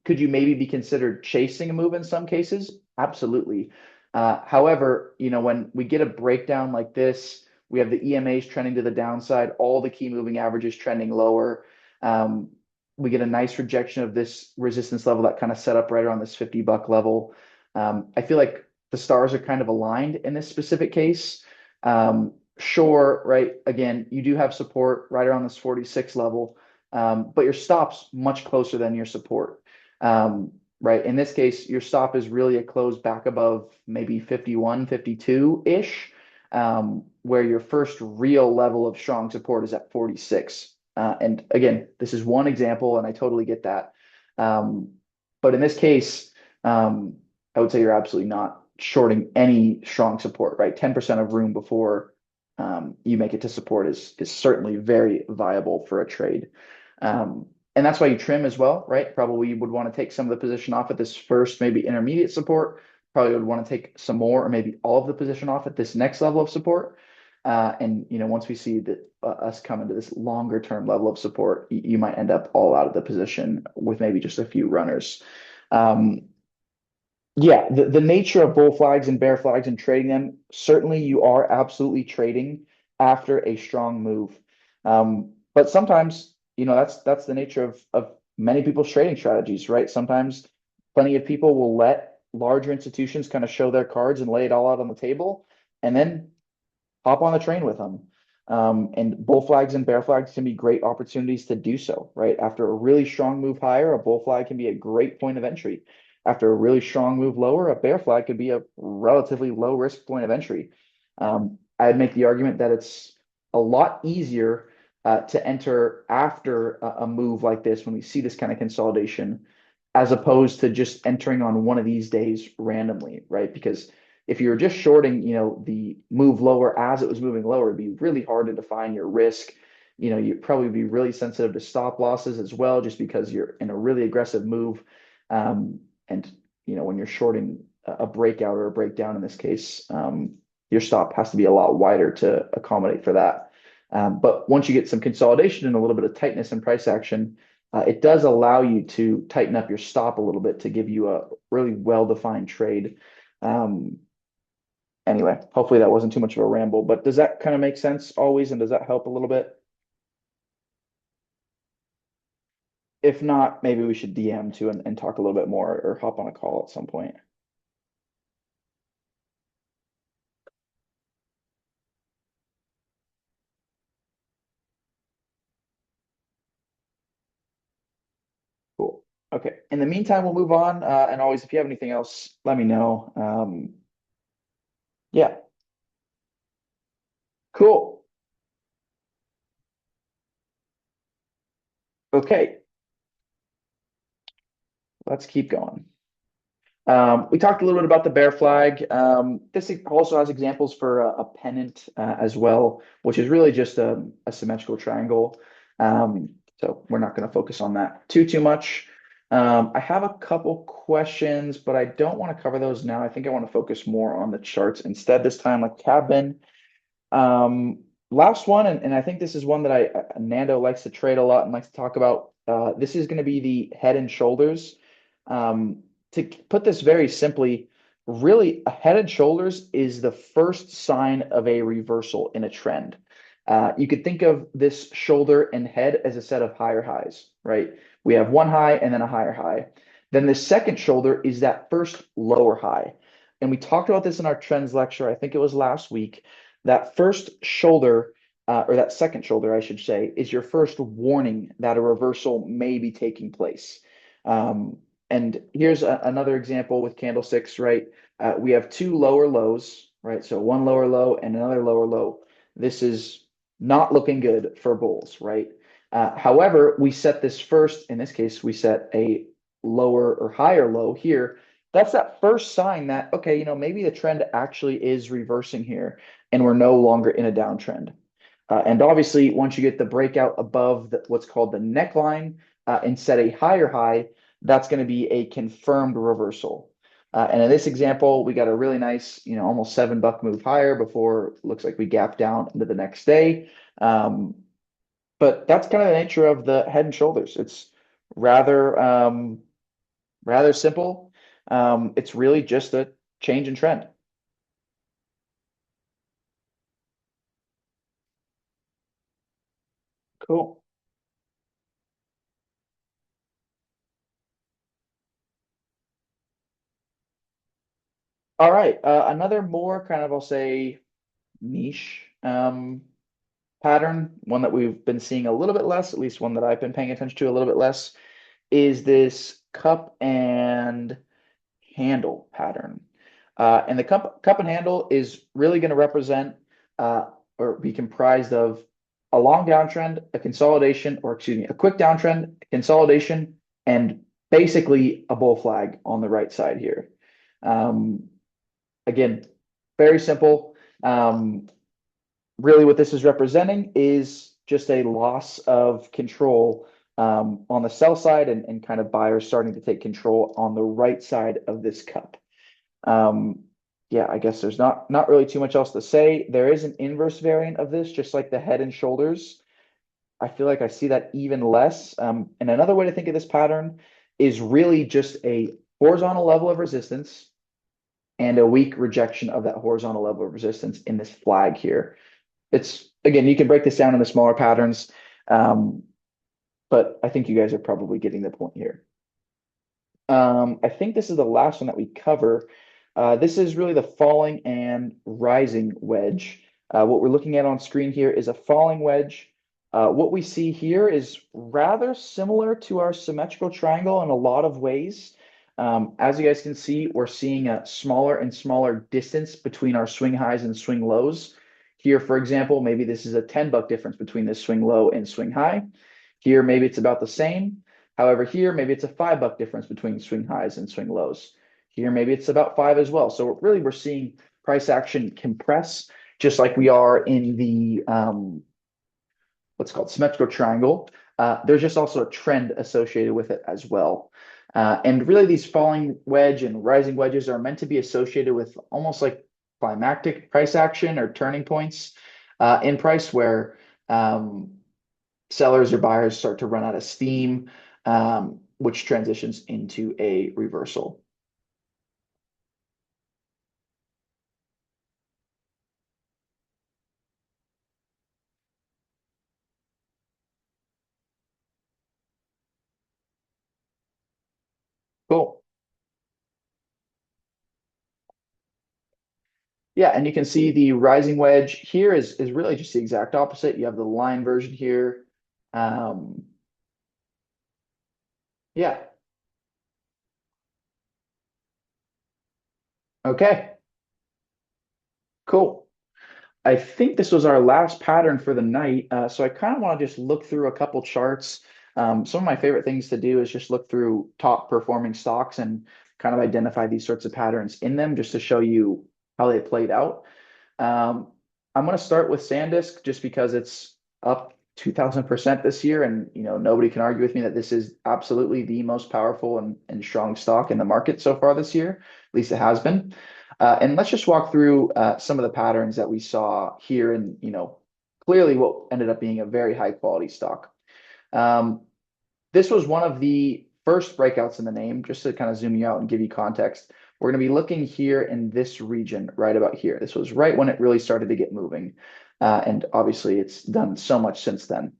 could you maybe be considered chasing a move in some cases? Absolutely. However, when we get a breakdown like this, we have the EMAs trending to the downside, all the key moving averages trending lower. Um, we get a nice rejection of this resistance level that kind of set up right around this $50 level. I feel like the stars are kind of aligned in this specific case. Sure, right? Again, you do have support right around this 46 level, but your stop's much closer than your support. Right. In this case, your stop is really a close back above maybe 51, 52-ish, where your first real level of strong support is at 46. And again, this is one example, and I totally get that. Um, but in this case, I would say you're absolutely not shorting any strong support, right? 10% of room before you make it to support is certainly very viable for a trade. And that's why you trim as well, right? Probably you would want to take some of the position off at this first, maybe intermediate support. Probably would want to take some more or maybe all of the position off at this next level of support. And once we see that us come into this longer term level of support, you might end up all out of the position with maybe just a few runners. Um, yeah, the nature of bull flags and bear flags and trading them, certainly you are absolutely trading after a strong move. But sometimes, that's the nature of many people's trading strategies, right? Sometimes plenty of people will let larger institutions kind of show their cards and lay it all out on the table, and then hop on the train with them. And bull flags and bear flags can be great opportunities to do so, right? After a really strong move higher, a bull flag can be a great point of entry. After a really strong move lower, a bear flag could be a relatively low risk point of entry. I'd make the argument that it's a lot easier to enter after a move like this when we see this kind of consolidation, as opposed to just entering on one of these days randomly, right? Because if you're just shorting, the move lower as it was moving lower, it'd be really hard to define your risk. you'd probably be really sensitive to stop losses as well, just because you're in a really aggressive move. And when you're shorting a breakout or a breakdown in this case, your stop has to be a lot wider to accommodate for that. But once you get some consolidation and a little bit of tightness in price action, it does allow you to tighten up your stop a little bit to give you a really well-defined trade. Um, anyway, hopefully that wasn't too much of a ramble, but does that kind of make sense always? And does that help a little bit? If not, maybe we should DM too and talk a little bit more or hop on a call at some point. Cool. Okay. In the meantime, we'll move on. And always, if you have anything else, let me know. Yeah. Cool. Okay. Let's keep going. We talked a little bit about the bear flag. This also has examples for a pennant as well, which is really just a symmetrical triangle. So we're not going to focus on that too much. I have a couple questions, but I don't want to cover those now. I think I want to focus more on the charts instead this time, like we have been. Um, Last one, and I think this is one that Nando likes to trade a lot and likes to talk about. This is going to be the head and shoulders. To put this very simply, really, a head and shoulders is the first sign of a reversal in a trend. You could think of this shoulder and head as a set of higher highs, right? We have one high and then a higher high. Then the second shoulder is that first lower high. And we talked about this in our trends lecture, I think it was last week. That first shoulder, or that second shoulder, I should say, is your first warning that a reversal may be taking place. Um, and here's another example with candlesticks, right? We have two lower lows, right? So one lower low and another lower low. This is not looking good for bulls, right? However, we set this first, in this case, we set a lower or higher low here. That's that first sign that, okay, maybe the trend actually is reversing here and we're no longer in a downtrend. And obviously, once you get the breakout above what's called the neckline and set a higher high, that's going to be a confirmed reversal. And in this example, we got a really nice, almost $7 move higher before it looks like we gap down into the next day. Um, but that's kind of the nature of the head and shoulders. It's rather rather simple. It's really just a change in trend. Cool. All right. Another more kind of, I'll say, niche pattern, one that we've been seeing a little bit less, at least one that I've been paying attention to a little bit less, is this cup and handle pattern. And the cup and handle is really going to represent or be comprised of a long downtrend, a consolidation, or excuse me, a quick downtrend, consolidation, and basically a bull flag on the right side here. Um, Again, very simple. Really, what this is representing is just a loss of control on the sell side and kind of buyers starting to take control on the right side of this cup. Um, yeah, I guess there's not really too much else to say. There is an inverse variant of this, just like the head and shoulders. I feel like I see that even less. And another way to think of this pattern is really just a horizontal level of resistance and a weak rejection of that horizontal level of resistance in this flag here. It's again, you can break this down into smaller patterns, um, but I think you guys are probably getting the point here. I think this is the last one that we cover. This is really the falling and rising wedge. What we're looking at on screen here is a falling wedge. What we see here is rather similar to our symmetrical triangle in a lot of ways. As you guys can see, we're seeing a smaller and smaller distance between our swing highs and swing lows. Here, for example, maybe this is a $10 difference between this swing low and swing high. Here, maybe it's about the same. However, here, maybe it's a $5 difference between swing highs and swing lows. Here, maybe it's about five as well. So really, we're seeing price action compress, just like we are in the what's called symmetrical triangle, there's just also a trend associated with it as well. And really, these falling wedge and rising wedges are meant to be associated with almost like climactic price action or turning points in price where um, sellers or buyers start to run out of steam, which transitions into a reversal. Cool. Yeah, and you can see the rising wedge here is really just the exact opposite. You have the line version here. Um, yeah, okay, cool. I think this was our last pattern for the night. So I kind of want to just look through a couple charts. Some of my favorite things to do is just look through top performing stocks and kind of identify these sorts of patterns in them just to show you how they played out. Um, I'm going to start with SanDisk just because it's up 2000% this year, and nobody can argue with me that this is absolutely the most powerful and strong stock in the market so far this year. At least it has been. And let's just walk through some of the patterns that we saw here, and clearly what ended up being a very high quality stock. Um, this was one of the first breakouts in the name, just to kind of zoom you out and give you context. We're going to be looking here in this region right about here. This was right when it really started to get moving. And obviously, it's done so much since then.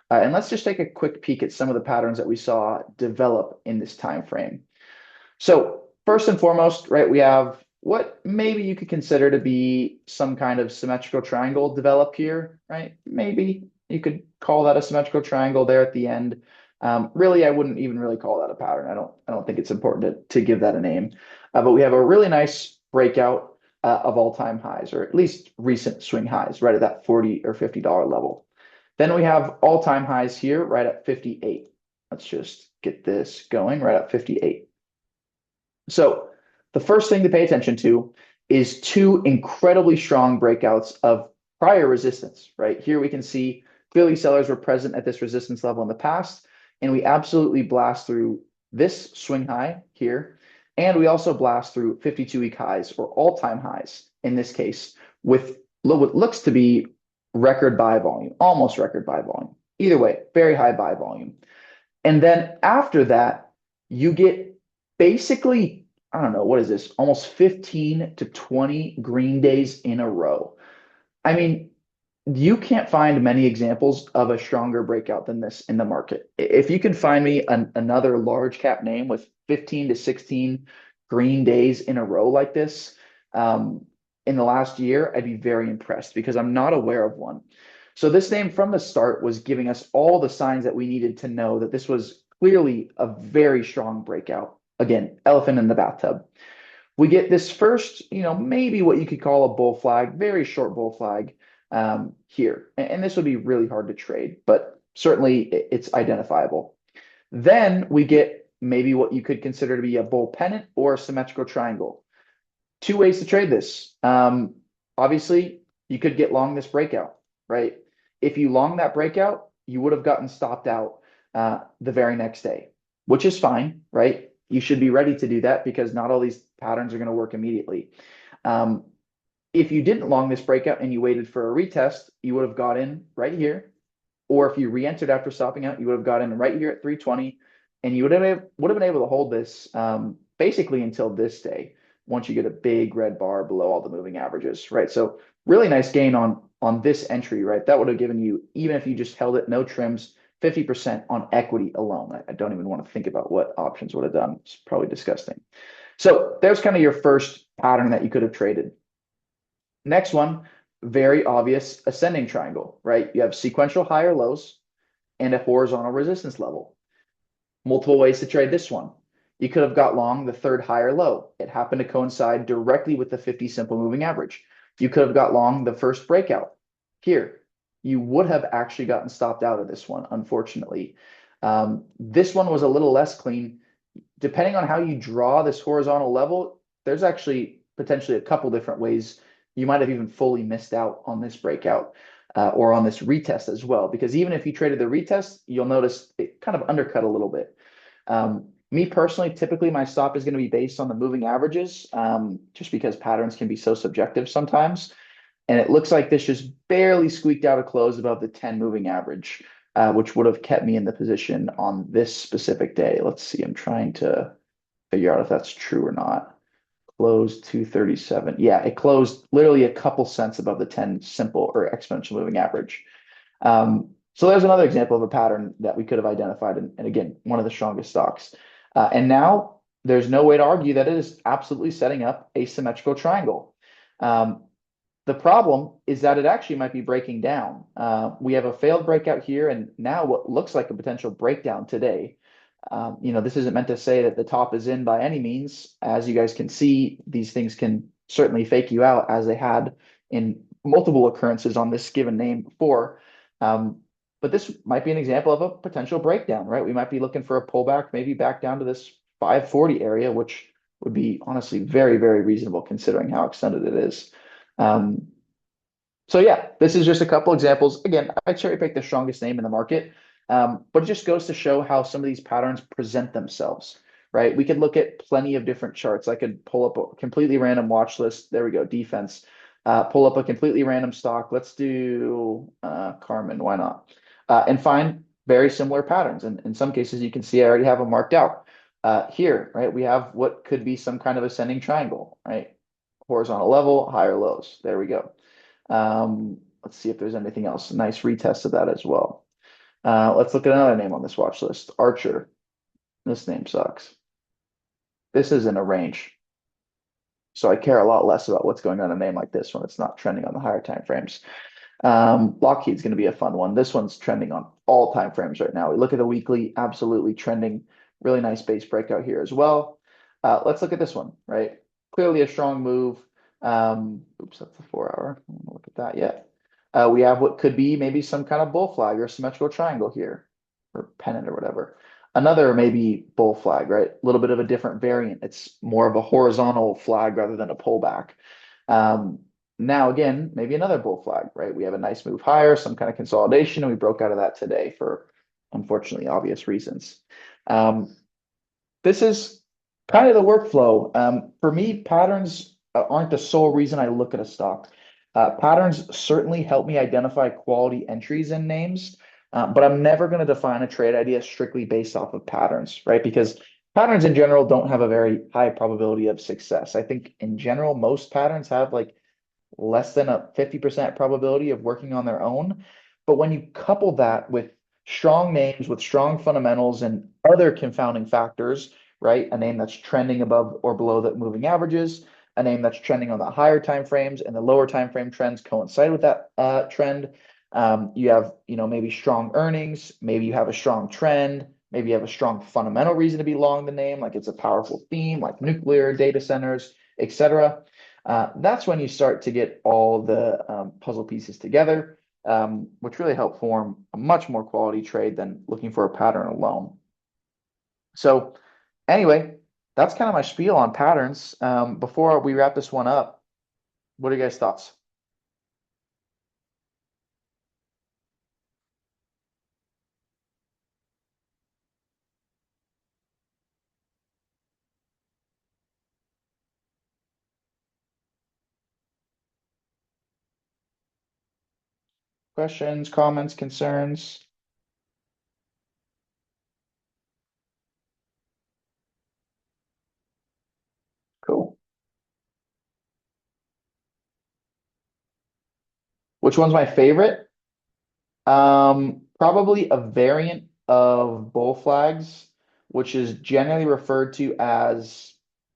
And let's just take a quick peek at some of the patterns that we saw develop in this time frame. So first and foremost, right, we have what maybe you could consider to be some kind of symmetrical triangle develop here, right? Maybe you could call that a symmetrical triangle there at the end. Really, I wouldn't even really call that a pattern. I don't think it's important to give that a name. But we have a really nice breakout of all-time highs, or at least recent swing highs, right at that 40 or $50 level. Then we have all-time highs here, right at 58. Let's just get this going right at 58. So the first thing to pay attention to is two incredibly strong breakouts of prior resistance, right? Here we can see clearly sellers were present at this resistance level in the past, and we absolutely blast through this swing high here. And we also blast through 52-week highs or all-time highs in this case with what looks to be record buy volume, almost record buy volume. Either way, very high buy volume. And then after that, you get basically, I don't know, what is this? Almost 15 to 20 green days in a row. I mean, you can't find many examples of a stronger breakout than this in the market. If you can find me another large cap name with 15 to 16 green days in a row like this in the last year, I'd be very impressed because I'm not aware of one. So this name from the start was giving us all the signs that we needed to know that this was clearly a very strong breakout. Again, elephant in the bathtub. We get this first, maybe what you could call a bull flag, very short bull flag here. And this would be really hard to trade, but certainly it's identifiable. Then we get maybe what you could consider to be a bull pennant or a symmetrical triangle. Two ways to trade this. Obviously, you could get long this breakout, right? If you long that breakout, you would have gotten stopped out the very next day, which is fine, right? You should be ready to do that because not all these patterns are going to work immediately. Um, if you didn't long this breakout and you waited for a retest, you would have got in right here. Or if you re-entered after stopping out, you would have got in right here at 320, and you would have been able to hold this basically until this day. Once you get a big red bar below all the moving averages, right? So really nice gain on this entry, right? That would have given you, even if you just held it, no trims, 50% on equity alone. I don't even want to think about what options would have done. It's probably disgusting. So there's kind of your first pattern that you could have traded. Next one, very obvious ascending triangle, right? You have sequential higher lows and a horizontal resistance level. Multiple ways to trade this one. You could have got long the third higher low. It happened to coincide directly with the 50 simple moving average. You could have got long the first breakout here. You would have actually gotten stopped out of this one, unfortunately. This one was a little less clean. Depending on how you draw this horizontal level, there's actually potentially a couple different ways you might have even fully missed out on this breakout. or on this retest as well. Because even if you traded the retest, you'll notice it kind of undercut a little bit. Me personally, typically my stop is going to be based on the moving averages, just because patterns can be so subjective sometimes. And it looks like this just barely squeaked out a close above the 10 moving average, which would have kept me in the position on this specific day. Let's see, I'm trying to figure out if that's true or not. Closed 237. Yeah, it closed literally a couple cents above the 10 simple or exponential moving average. So there's another example of a pattern that we could have identified, and again, one of the strongest stocks. And now there's no way to argue that it is absolutely setting up a symmetrical triangle. Um, the problem is that it actually might be breaking down. We have a failed breakout here, and now what looks like a potential breakdown today. This isn't meant to say that the top is in by any means. As you guys can see, these things can certainly fake you out, as they had in multiple occurrences on this given name before. Um, but this might be an example of a potential breakdown, right? We might be looking for a pullback, maybe back down to this 540 area, which would be honestly very, very reasonable considering how extended it is. Um, so yeah, this is just a couple examples. Again, I cherry picked the strongest name in the market, but it just goes to show how some of these patterns present themselves, right? We could look at plenty of different charts. I could pull up a completely random watch list. There we go, defense. Pull up a completely random stock. Let's do Carmen. Why not? And find very similar patterns. And in some cases, you can see I already have them marked out. Here, right? We have what could be some kind of ascending triangle, right? Horizontal level, higher lows. There we go. Let's see if there's anything else. Nice retest of that as well. Let's look at another name on this watch list. Archer. This name sucks. This is in a range. So I care a lot less about what's going on in a name like this when it's not trending on the higher time frames. Lockheed's going to be a fun one. This one's trending on all time frames right now. We look at the weekly, absolutely trending. Really nice base breakout here as well. Let's look at this one, right? Clearly a strong move. Oops, that's the 4 hour. I don't look at that yet. We have what could be maybe some kind of bull flag or symmetrical triangle here, or pennant or whatever. Another maybe bull flag, right? A little bit of a different variant. It's more of a horizontal flag rather than a pullback. Um, Now, again, maybe another bull flag, right? We have a nice move higher, some kind of consolidation, and we broke out of that today for unfortunately obvious reasons. Um, this is kind of the workflow. For me, patterns aren't the sole reason I look at a stock. Patterns certainly help me identify quality entries in names, but I'm never going to define a trade idea strictly based off of patterns, right? Because patterns in general don't have a very high probability of success. I think in general, most patterns have like less than a 50% probability of working on their own. But when you couple that with strong names, with strong fundamentals and other confounding factors, right? A name that's trending above or below the moving averages, a name that's trending on the higher time frames, and the lower time frame trends coincide with that trend. You have, maybe strong earnings, maybe you have a strong trend, maybe you have a strong fundamental reason to be long the name, like it's a powerful theme, like nuclear, data centers, etc. That's when you start to get all the puzzle pieces together, which really help form a much more quality trade than looking for a pattern alone. So anyway, that's kind of my spiel on patterns. Before we wrap this one up, what are you guys' thoughts? Questions, comments, concerns? Cool. Which one's my favorite? Probably a variant of bull flags, which is generally referred to as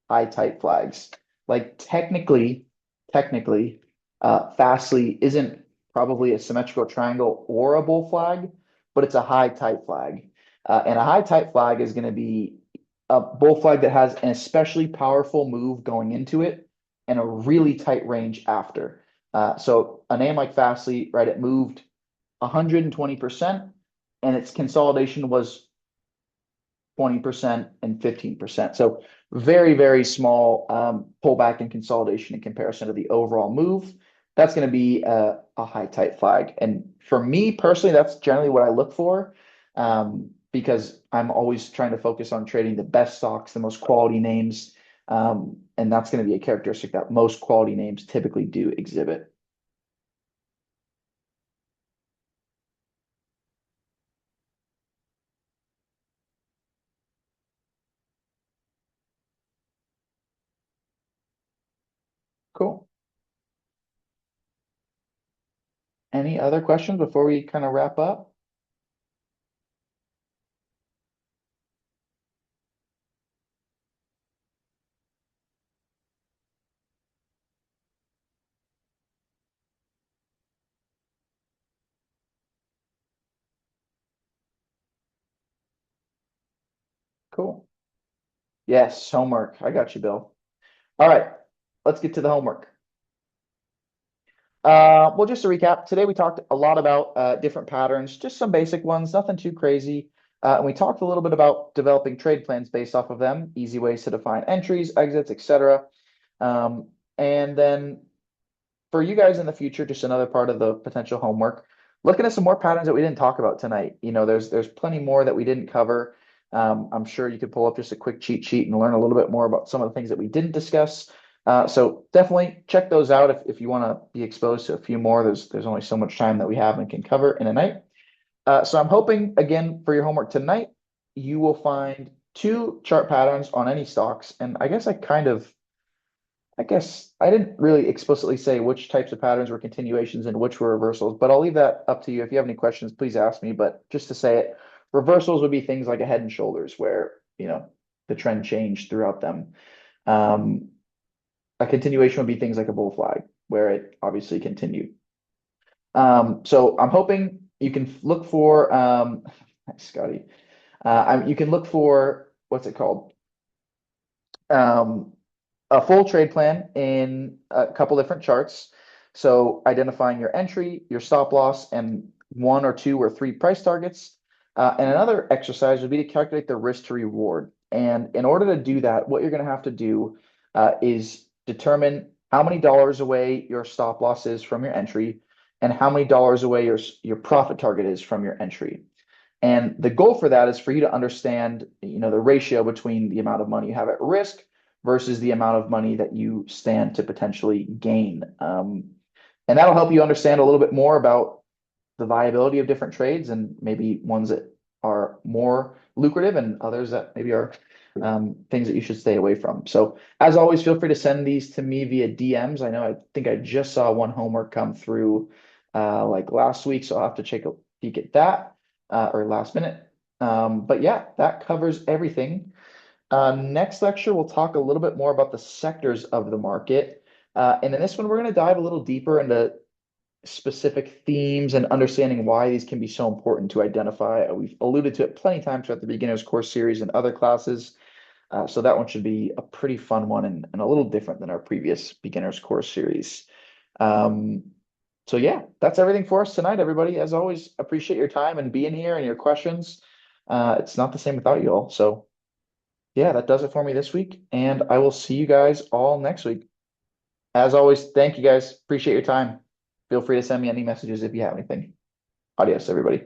high type flags. Like technically, Fastly isn't probably a symmetrical triangle or a bull flag, but it's a high type flag. And a high type flag is going to be a bull flag that has an especially powerful move going into it and a really tight range after. So a name like Fastly, right? It moved 120%, and its consolidation was 20% and 15%. So very, very small pullback and consolidation in comparison to the overall move. that's going to be a high type flag. And for me personally, that's generally what I look for, because I'm always trying to focus on trading the best stocks, the most quality names. And that's going to be a characteristic that most quality names typically do exhibit. Cool. Any other questions before we kind of wrap up? Cool. Yes, homework. I got you, Bill. All right, let's get to the homework. Well, just to recap, today we talked a lot about different patterns, just some basic ones, nothing too crazy. And we talked a little bit about developing trade plans based off of them, easy ways to define entries, exits, etc. And then for you guys in the future, just another part of the potential homework, looking at some more patterns that we didn't talk about tonight. There's plenty more that we didn't cover. I'm sure you could pull up just a quick cheat sheet and learn a little bit more about some of the things that we didn't discuss. So definitely check those out if you want to be exposed to a few more. There's only so much time that we have and can cover in a night. So I'm hoping again for your homework tonight, you will find two chart patterns on any stocks. And I guess I didn't really explicitly say which types of patterns were continuations and which were reversals, but I'll leave that up to you. If you have any questions, please ask me. But just to say it, reversals would be things like a head and shoulders where, the trend changed throughout them. Um, a continuation would be things like a bull flag where it obviously continued. So I'm hoping you can look for, thanks, Scotty. You can look for, what's it called? Um, a full trade plan in a couple different charts. So identifying your entry, your stop loss, and one or two or three price targets. And another exercise would be to calculate the risk to reward. And in order to do that, what you're going to have to do is determine how many dollars away your stop loss is from your entry and how many dollars away your profit target is from your entry. And the goal for that is for you to understand, the ratio between the amount of money you have at risk versus the amount of money that you stand to potentially gain. And that'll help you understand a little bit more about the viability of different trades and maybe ones that are more lucrative and others that maybe are things that you should stay away from. So as always, feel free to send these to me via DMs. I think I just saw one homework come through like last week, so I'll have to take a peek at that or last minute. But yeah, that covers everything. Next lecture, we'll talk a little bit more about the sectors of the market. And in this one, we're going to dive a little deeper into specific themes and understanding why these can be so important to identify. We've alluded to it plenty of times throughout the beginner's course series and other classes. So that one should be a pretty fun one and a little different than our previous beginner's course series. Um, so yeah, that's everything for us tonight, everybody. As always, appreciate your time and being here and your questions. It's not the same without you all. So yeah, that does it for me this week, and I will see you guys all next week. As always, thank you guys. Appreciate your time. Feel free to send me any messages if you have anything. Adios, everybody.